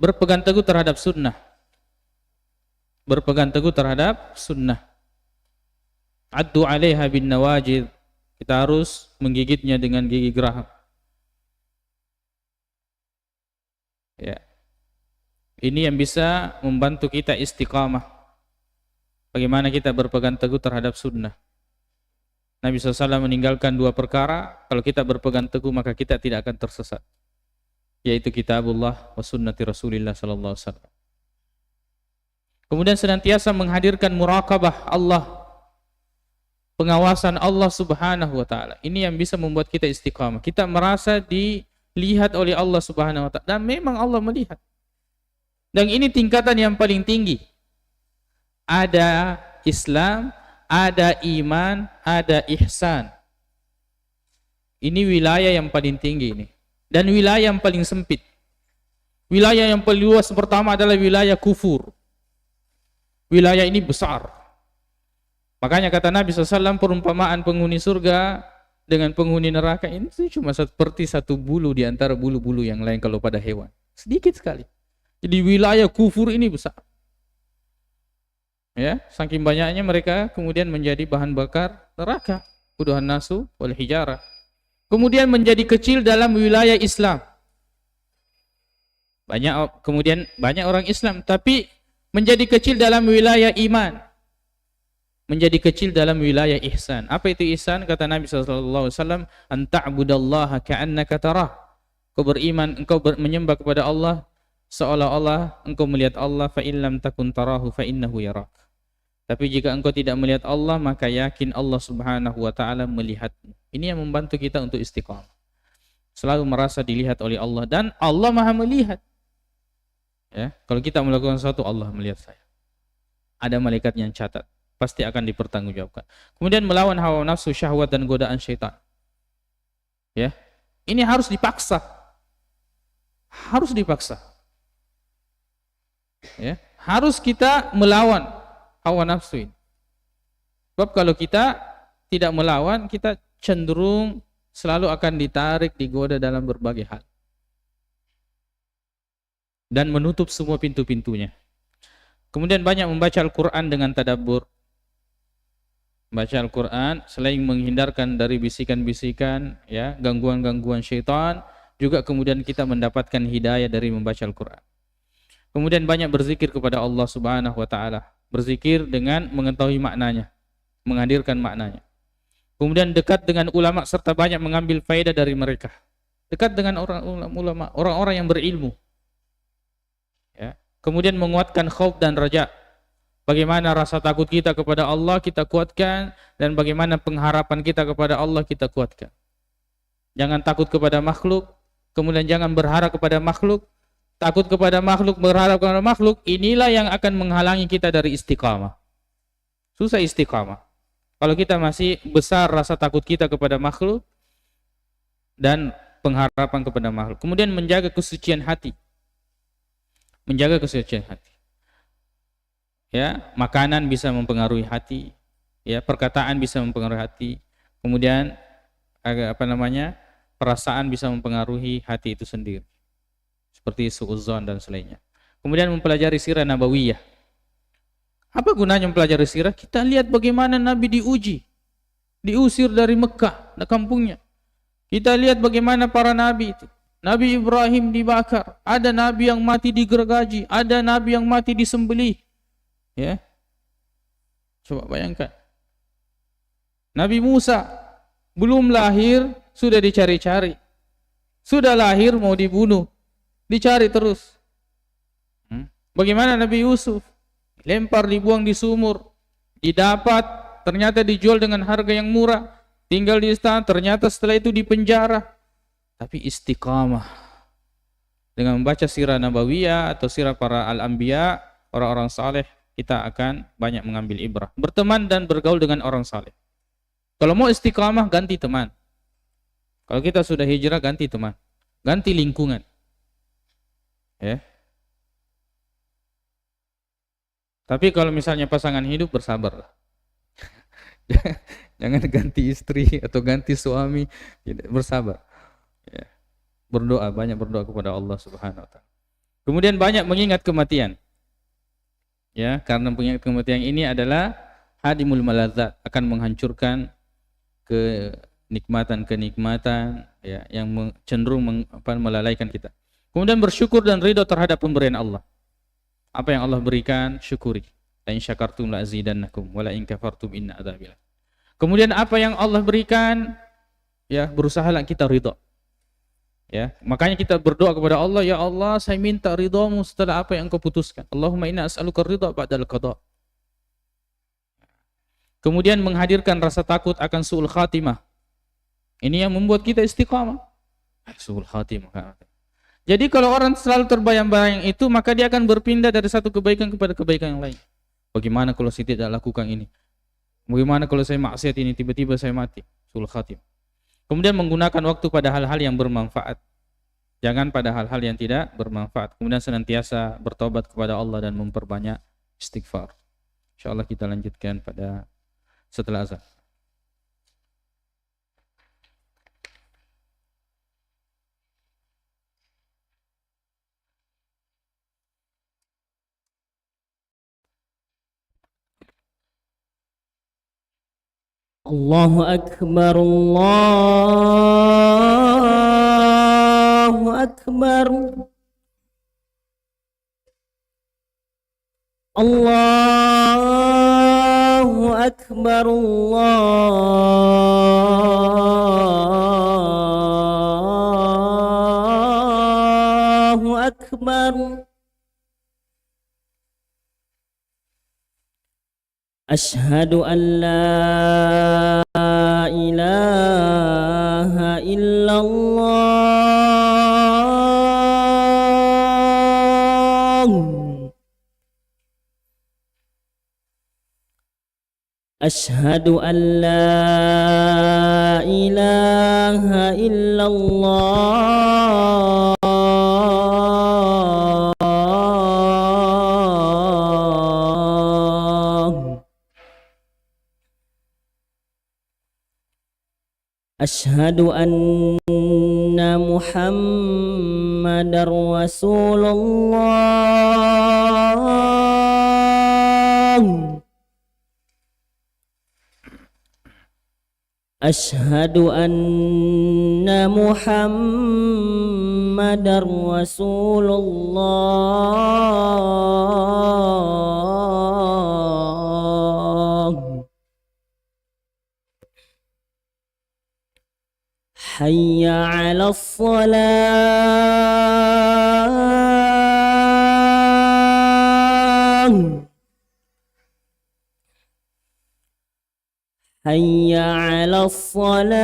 berpegang teguh terhadap sunnah. Berpegang teguh terhadap sunnah. Addu 'alaiha bin nawajid. Kita harus menggigitnya dengan gigi geraham. Ya. Ini yang bisa membantu kita istiqamah. Bagaimana kita berpegang teguh terhadap sunnah. Nabi SAW meninggalkan 2 perkara. Kalau kita berpegang teguh maka kita tidak akan tersesat. Yaitu kitabullah wa sunnati Rasulillah sallallahu alaihi wasallam. Kemudian senantiasa menghadirkan muraqabah Allah, pengawasan Allah Subhanahu wa taala. Ini yang bisa membuat kita istiqamah. Kita merasa dilihat oleh Allah Subhanahu wa taala, dan memang Allah melihat. Dan ini tingkatan yang paling tinggi. Ada Islam, ada iman, ada ihsan. Ini wilayah yang paling tinggi ini. Dan wilayah yang paling sempit. Wilayah yang paling luas pertama adalah wilayah kufur. Wilayah ini besar. Makanya kata Nabi SAW, perumpamaan penghuni surga dengan penghuni neraka ini cuma seperti satu bulu di antara bulu-bulu yang lain kalau pada hewan. Sedikit sekali. Jadi wilayah kufur ini besar. Ya, saking banyaknya mereka kemudian menjadi bahan bakar neraka. Quduhan nasu wal hijarah. Kemudian menjadi kecil dalam wilayah Islam. Kemudian banyak orang Islam, tapi menjadi kecil dalam wilayah iman. Menjadi kecil dalam wilayah ihsan. Apa itu ihsan? Kata Nabi SAW, an ta'budallaha ka'annaka tarah. Kau beriman, engkau menyembah kepada Allah seolah-olah engkau melihat Allah. Fa in lam takun tarahu fa innahu yarak. Tapi jika engkau tidak melihat Allah, maka yakin Allah Subhanahu wa taala melihatmu. Ini yang membantu kita untuk istiqamah. Selalu merasa dilihat oleh Allah, dan Allah Maha melihat. Ya, kalau kita melakukan sesuatu, Allah melihat saya. Ada malaikat yang catat, pasti akan dipertanggungjawabkan. Kemudian melawan hawa nafsu, syahwat dan godaan syaitan. Ya. Ini harus dipaksa. Harus dipaksa. Ya, harus kita melawan hawa nafsu ini. Sebab kalau kita tidak melawan, kita cenderung selalu akan ditarik, digoda dalam berbagai hal. Dan menutup semua pintu-pintunya. Kemudian banyak membaca Al-Quran dengan tadabbur. Baca Al-Quran selain menghindarkan dari bisikan-bisikan, ya, gangguan-gangguan syaitan, juga kemudian kita mendapatkan hidayah dari membaca Al-Quran. Kemudian banyak berzikir kepada Allah Subhanahu wa taala. Berzikir dengan mengetahui maknanya, menghadirkan maknanya. Kemudian dekat dengan ulama serta banyak mengambil faedah dari mereka. Dekat dengan ulama, orang-orang yang berilmu. Ya. Kemudian menguatkan khauf dan raja. Bagaimana rasa takut kita kepada Allah kita kuatkan, dan bagaimana pengharapan kita kepada Allah kita kuatkan. Jangan takut kepada makhluk, kemudian jangan berharap kepada makhluk. Takut kepada makhluk, berharap kepada makhluk, inilah yang akan menghalangi kita dari istiqamah. Susah istiqamah. Kalau kita masih besar rasa takut kita kepada makhluk dan pengharapan kepada makhluk. Kemudian menjaga kesucian hati. Menjaga kesucian hati. Ya, makanan bisa mempengaruhi hati, ya, perkataan bisa mempengaruhi hati. Kemudian perasaan bisa mempengaruhi hati itu sendiri. Seperti suudzon dan selainnya. Kemudian mempelajari sirah nabawiyah. Apa gunanya mempelajari sirah? Kita lihat bagaimana Nabi diuji, diusir dari Mekah, dari kampungnya. Kita lihat bagaimana para nabi itu. Nabi Ibrahim dibakar, ada nabi yang mati digergaji, ada nabi yang mati disembelih. Ya. Coba bayangkan. Nabi Musa belum lahir sudah dicari-cari. Sudah lahir mau dibunuh. Dicari terus. Bagaimana Nabi Yusuf? Lempar, dibuang di sumur. Didapat, ternyata dijual dengan harga yang murah. Tinggal di istana, ternyata setelah itu dipenjara. Tapi istiqamah. Dengan membaca sirah nabawiyah atau sirah para al-anbiya, orang-orang saleh, kita akan banyak mengambil ibrah. Berteman dan bergaul dengan orang saleh. Kalau mau istiqamah, ganti teman. Kalau kita sudah hijrah, ganti teman. Ganti lingkungan. Ya. Tapi kalau misalnya pasangan hidup, bersabarlah. Jangan ganti istri atau ganti suami, bersabar. Ya. Berdoa, banyak berdoa kepada Allah Subhanahu wa taala. Kemudian banyak mengingat kematian. Ya, karena mengingat kematian ini adalah hadimul maladzat, akan menghancurkan kenikmatan-kenikmatan, ya, yang cenderung melalaikan kita. Kemudian bersyukur dan ridho terhadap pemberian Allah. Apa yang Allah berikan, syukuri. La in syakartum la azidannakum wa la in kafartum inna adzabi. Kemudian apa yang Allah berikan, ya, berusahalah kita ridho. Ya, makanya kita berdoa kepada Allah, ya Allah, saya minta ridhamu setelah apa yang Engkau putuskan. Allahumma inna as'aluka ridha ba'dal qada. Kemudian menghadirkan rasa takut akan su'ul khatimah. Ini yang membuat kita istiqamah. Su'ul khatimah. Jadi kalau orang selalu terbayang-bayang itu, maka dia akan berpindah dari satu kebaikan kepada kebaikan yang lain. Bagaimana kalau saya tidak lakukan ini? Bagaimana kalau saya maksiat ini, tiba-tiba saya mati? Su'ul khatimah. Kemudian menggunakan waktu pada hal-hal yang bermanfaat. Jangan pada hal-hal yang tidak bermanfaat. Kemudian senantiasa bertobat kepada Allah dan memperbanyak istighfar. Insyaallah kita lanjutkan pada setelah azan. Allahu Akbar, Allahu Akbar, Allahu Akbar, Allahu Akbar. Ashhadu an la ilaha illallah. Ashhadu an la ilaha illallah. Ashhadu anna Muhammadar Rasulullah. Ashhadu anna Muhammadar Rasulullah. Hayya 'alas salam. Hayya 'alas salam.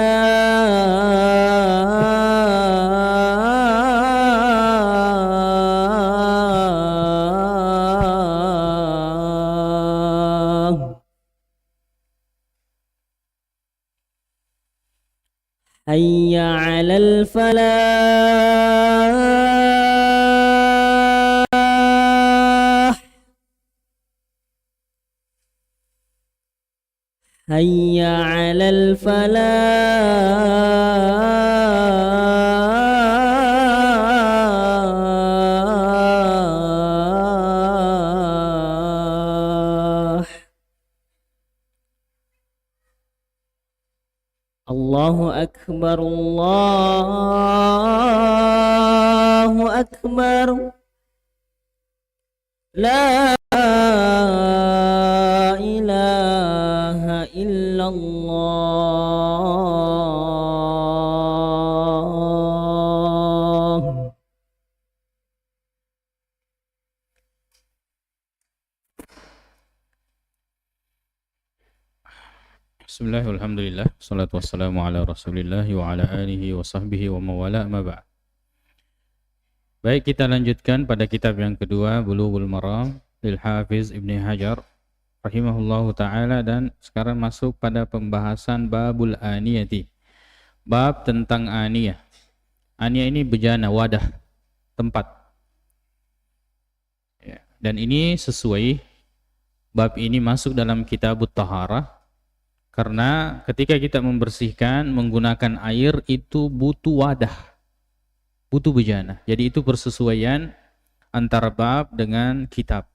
Hayya 'alal falah. Hayya 'alal falah. Allahu Akbar, Allahu Akbar. La ilaha illallah. Bismillah, alhamdulillah, salatu wassalamu ala rasulillah wa ala alihi wa sahbihi wa mawala ma ba'd. Baik, kita lanjutkan pada kitab yang kedua, Bulughul Maram lil Hafiz Ibnu Hajar rahimahullahu ta'ala, dan sekarang masuk pada pembahasan babul aniyati, bab tentang aniyah. Aniyah ini bejana, wadah, tempat ya. Dan ini sesuai, bab ini masuk dalam kitabut taharah, karena ketika kita membersihkan menggunakan air itu butuh wadah, butuh bejana. Jadi itu persesuaian antara bab dengan kitab.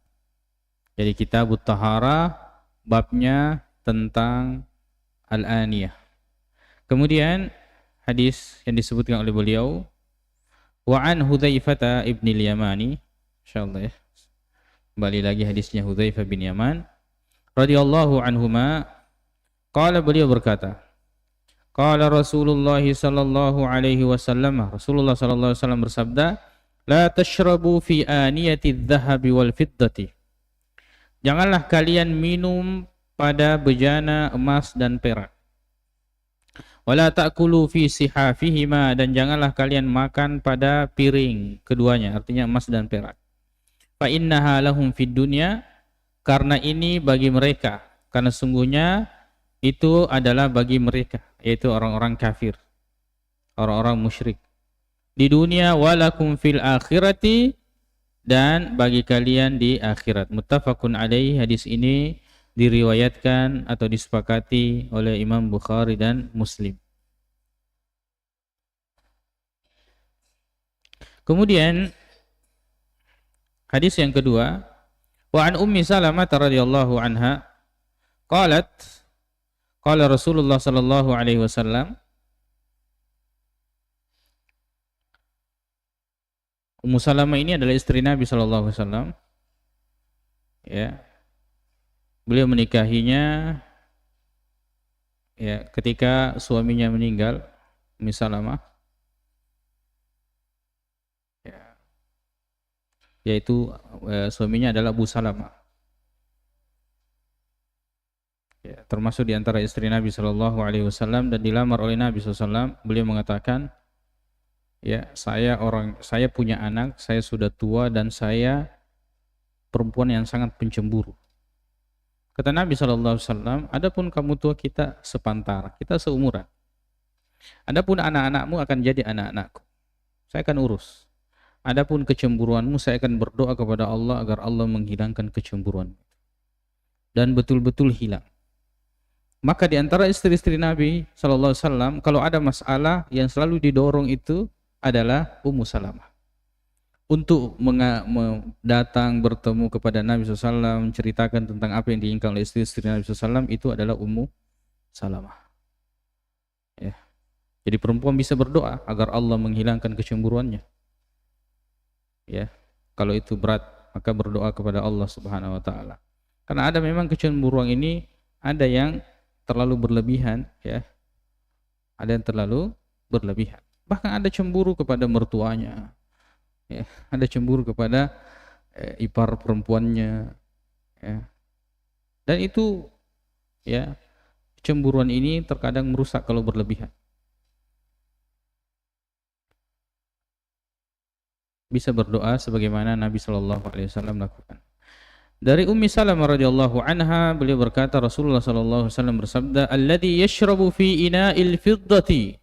Jadi kitabut taharah babnya tentang al-aniyah. Kemudian hadis yang disebutkan oleh beliau, wa an Hudzaifah ibn al-Yamani, insyaallah ya. Kembali lagi hadisnya Hudzaifah bin Yaman radhiyallahu anhuma. Qala, beliau berkata, qala Rasulullah sallallahu alaihi wasallam, Rasulullah sallallahu alaihi wasallam bersabda, la tashrabu fi aniyati adh-dhahabi wal fiddati. Janganlah kalian minum pada bejana emas dan perak. Wala ta'kulu fi sihafihima, dan janganlah kalian makan pada piring keduanya, artinya emas dan perak. Fa innaha lahum fid dunya, karena ini bagi mereka, karena sungguhnya itu adalah bagi mereka, yaitu orang-orang kafir, orang-orang musyrik di dunia, walakum fil akhirati, dan bagi kalian di akhirat. Muttafaqun alaihi, hadis ini diriwayatkan atau disepakati oleh Imam Bukhari dan Muslim. Kemudian hadis yang kedua, wa an Ummi Salamah radhiyallahu anha qalat qala Rasulullah sallallahu alaihi wasallam. Ummu Salamah ini adalah istri Nabi sallallahu alaihi wasallam. Ya. Beliau menikahinya ya ketika suaminya meninggal, Ummu Salamah. Ya. Yaitu suaminya adalah Abu Salamah. Ya, termasuk di antara istri Nabi sallallahu alaihi wasallam dan dilamar oleh Nabi sallallahu alaihi wasallam. Beliau mengatakan, ya, saya punya anak, saya sudah tua dan saya perempuan yang sangat pencemburu. Kata Nabi sallallahu alaihi wasallam, adapun kamu tua, kita sepantara, kita seumuran. Adapun anak-anakmu akan jadi anak-anakku, saya akan urus. Adapun kecemburuanmu, saya akan berdoa kepada Allah agar Allah menghilangkan kecemburuan dan betul-betul hilang. Maka di antara istri-istri Nabi sallallahu alaihi wasallam, kalau ada masalah yang selalu didorong itu adalah Ummu Salamah. Untuk datang bertemu kepada Nabi SAW, menceritakan tentang apa yang diinginkan oleh istri-istri Nabi SAW, itu adalah Ummu Salamah. Ya. Jadi perempuan bisa berdoa agar Allah menghilangkan kecemburuannya. Ya. Kalau itu berat, maka berdoa kepada Allah Subhanahu wa taala. Karena ada memang kecemburuan ini, ada yang terlalu berlebihan, ya. Ada yang terlalu berlebihan. Bahkan ada cemburu kepada mertuanya. Ya, ada cemburu kepada ipar perempuannya, ya. Dan itu, ya, cemburuan ini terkadang merusak kalau berlebihan. Bisa berdoa sebagaimana Nabi Shallallahu Alaihi Wasallam lakukan. Dari Ummi Salamah radhiyallahu anha, beliau berkata, Rasulullah Shallallahu Alaihi Wasallam bersabda, "Alladhi yashrabu fi ina'il fiddati."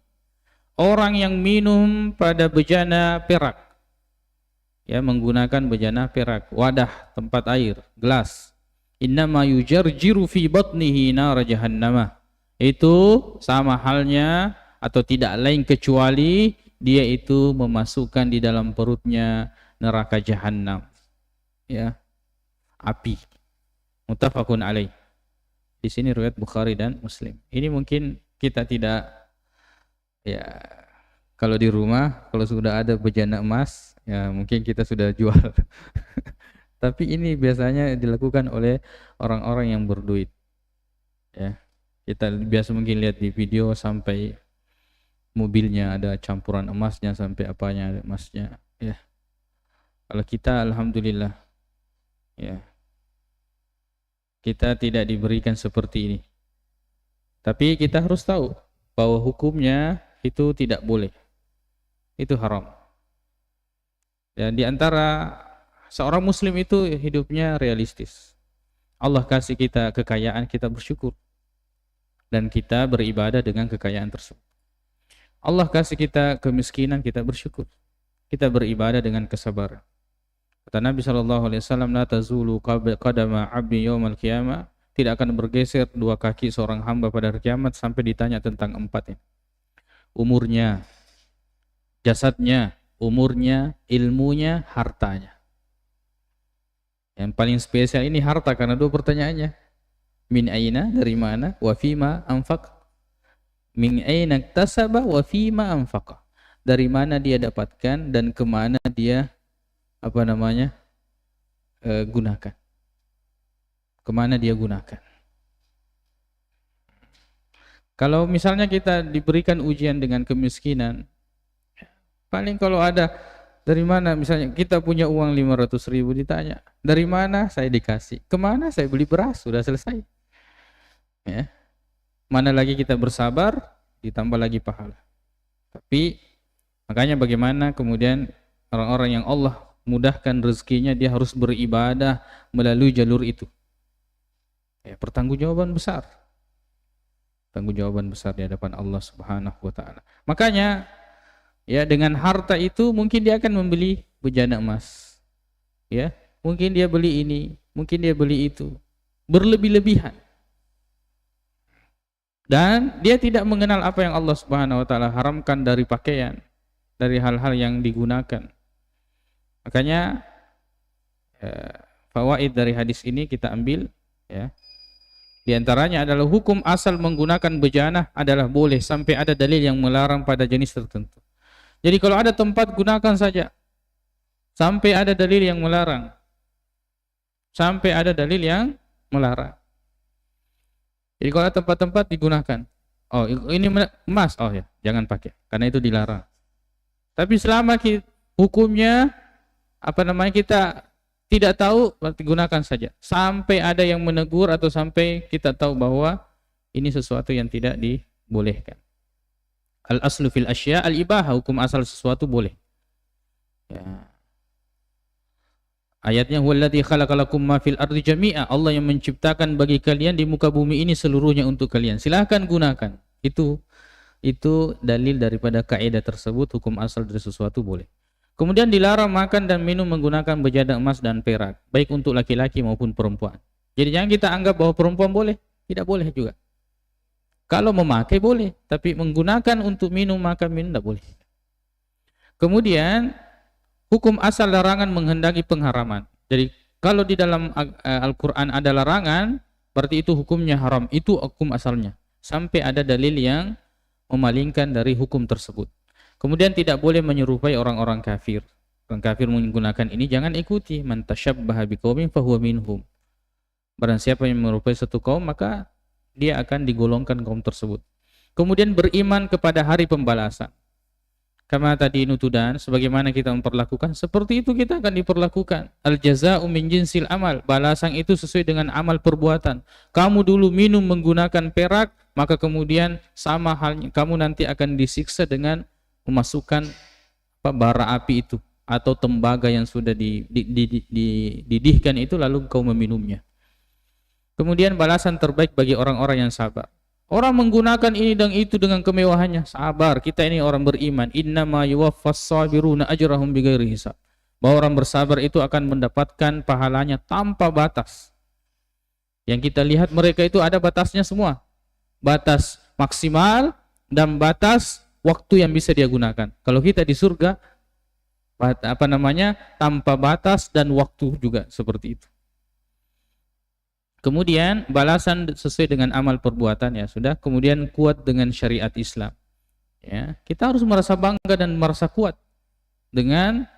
Orang yang minum pada bejana perak, ya, menggunakan bejana perak, wadah tempat air, gelas. Innama yujarjiru fi batnihi nar jahannamah. Itu sama halnya atau tidak lain kecuali dia itu memasukkan di dalam perutnya neraka jahanam. Ya. Api. Muttafaqun alaih. Di sini riwayat Bukhari dan Muslim. Ini mungkin kita tidak, ya, kalau di rumah kalau sudah ada bejana emas, ya mungkin kita sudah jual. Tapi ini biasanya dilakukan oleh orang-orang yang berduit. Ya. Kita biasa mungkin lihat di video sampai mobilnya ada campuran emasnya, sampai apanya ada emasnya, ya. Kalau kita alhamdulillah, ya, kita tidak diberikan seperti ini. Tapi kita harus tahu bahwa hukumnya itu tidak boleh. Itu haram. Dan di antara seorang muslim itu hidupnya realistis. Allah kasih kita kekayaan, kita bersyukur. Dan kita beribadah dengan kekayaan tersebut. Allah kasih kita kemiskinan, kita bersyukur. Kita beribadah dengan kesabaran. Kata Nabi SAW, la tazulu qadama abdi yawmal qiyamah, tidak akan bergeser dua kaki seorang hamba pada hari kiamat sampai ditanya tentang empat ini. Umurnya, jasadnya, umurnya, ilmunya, hartanya. Yang paling spesial ini harta, karena dua pertanyaannya. Min aina, dari mana, wa fima anfaq. Min aina iktasaba wa fima anfaqa. Dari mana dia dapatkan dan kemana dia gunakan. Kemana dia gunakan. Kalau misalnya kita diberikan ujian dengan kemiskinan, paling kalau ada dari mana, misalnya kita punya uang 500.000, ditanya dari mana, saya dikasih. Kemana, saya beli beras, sudah selesai. Ya. Mana lagi kita bersabar, ditambah lagi pahala. Tapi makanya bagaimana kemudian orang-orang yang Allah mudahkan rezekinya, dia harus beribadah melalui jalur itu. Ya, pertanggungjawaban besar. Tanggungjawab besar di hadapan Allah Subhanahu wa taala. Makanya, ya, dengan harta itu mungkin dia akan membeli bejana emas. Ya, mungkin dia beli ini, mungkin dia beli itu. berlebih-lebihan. Dan dia tidak mengenal apa yang Allah Subhanahu wa taala haramkan dari pakaian, dari hal-hal yang digunakan. Makanya fawaid dari hadis ini kita ambil, ya. Di antaranya adalah hukum asal menggunakan bejanah adalah boleh sampai ada dalil yang melarang pada jenis tertentu. Jadi kalau ada tempat gunakan saja sampai ada dalil yang melarang. Sampai ada dalil yang melarang. Jadi kalau tempat-tempat digunakan, oh ini emas, oh ya jangan pakai, karena itu dilarang. Tapi selama hukumnya kita tidak tahu, berarti gunakan saja. Sampai ada yang menegur atau sampai kita tahu bahwa ini sesuatu yang tidak dibolehkan. Al aslu fil asya al ibahah, hukum asal sesuatu boleh. Ya. Ayatnya huwallazi khalaqalakum ma fil ardi jami'a, Allah yang menciptakan bagi kalian di muka bumi ini seluruhnya untuk kalian. Silahkan gunakan. Itu dalil daripada kaidah tersebut, hukum asal dari sesuatu boleh. Kemudian dilarang makan dan minum menggunakan bejana emas dan perak, baik untuk laki-laki maupun perempuan. Jadi jangan kita anggap bahwa perempuan boleh, tidak boleh juga. Kalau memakai boleh, tapi menggunakan untuk minum, makan, minum tidak boleh. Kemudian hukum asal larangan menghendaki pengharaman. Jadi kalau di dalam Al-Quran ada larangan, berarti itu hukumnya haram. Itu hukum asalnya. Sampai ada dalil yang memalingkan dari hukum tersebut. Kemudian tidak boleh menyerupai orang-orang kafir. Orang kafir menggunakan ini jangan ikuti. Man tasyabbaha biqaumin fahuwa minhum. Barang siapa yang menyerupai satu kaum, maka dia akan digolongkan kaum tersebut. Kemudian beriman kepada hari pembalasan. Kama tadi nutudan, sebagaimana kita memperlakukan, seperti itu kita akan diperlakukan. Al-jaza'u min jinsil amal, balasan itu sesuai dengan amal perbuatan. Kamu dulu minum menggunakan perak, maka kemudian sama halnya kamu nanti akan disiksa dengan memasukkan bara api itu atau tembaga yang sudah dididihkan itu, lalu kau meminumnya. Kemudian balasan terbaik bagi orang-orang yang sabar. Orang menggunakan ini dan itu dengan kemewahannya, sabar. Kita ini orang beriman. Innama yuwaffas sabiruna ajrahum bighairi hisab. Bahwa orang bersabar itu akan mendapatkan pahalanya tanpa batas. Yang kita lihat mereka itu ada batasnya semua. Batas maksimal dan batas waktu yang bisa dia gunakan. Kalau kita di surga tanpa batas dan waktu juga seperti itu. Kemudian balasan sesuai dengan amal perbuatan, ya sudah. Kemudian kuat dengan syariat Islam. Ya, kita harus merasa bangga dan merasa kuat dengan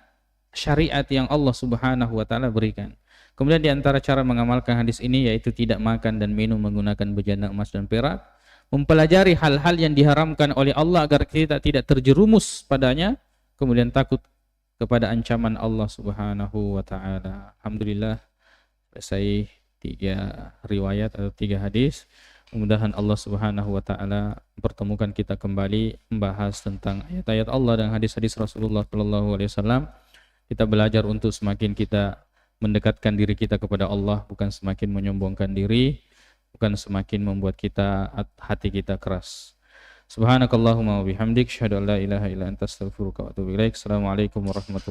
syariat yang Allah Subhanahu wa taala berikan. Kemudian di antara cara mengamalkan hadis ini yaitu tidak makan dan minum menggunakan bejana emas dan perak, mempelajari hal-hal yang diharamkan oleh Allah agar kita tidak terjerumus padanya, kemudian takut kepada ancaman Allah Subhanahu wa taala. Alhamdulillah selesai 3 riwayat atau 3 hadis. Mudah-mudahan Allah Subhanahu wa taala mempertemukan kita kembali membahas tentang ayat-ayat Allah dan hadis-hadis Rasulullah sallallahu alaihi wasallam. Kita belajar untuk semakin kita mendekatkan diri kita kepada Allah, bukan semakin menyombongkan diri, bukan semakin membuat hati kita keras. Subhanakallahumma wa bihamdik, asyhadu an la ilaha illa anta, astaghfiruka wa atubu ilaik. Assalamualaikum warahmatullahi wabarakatuh.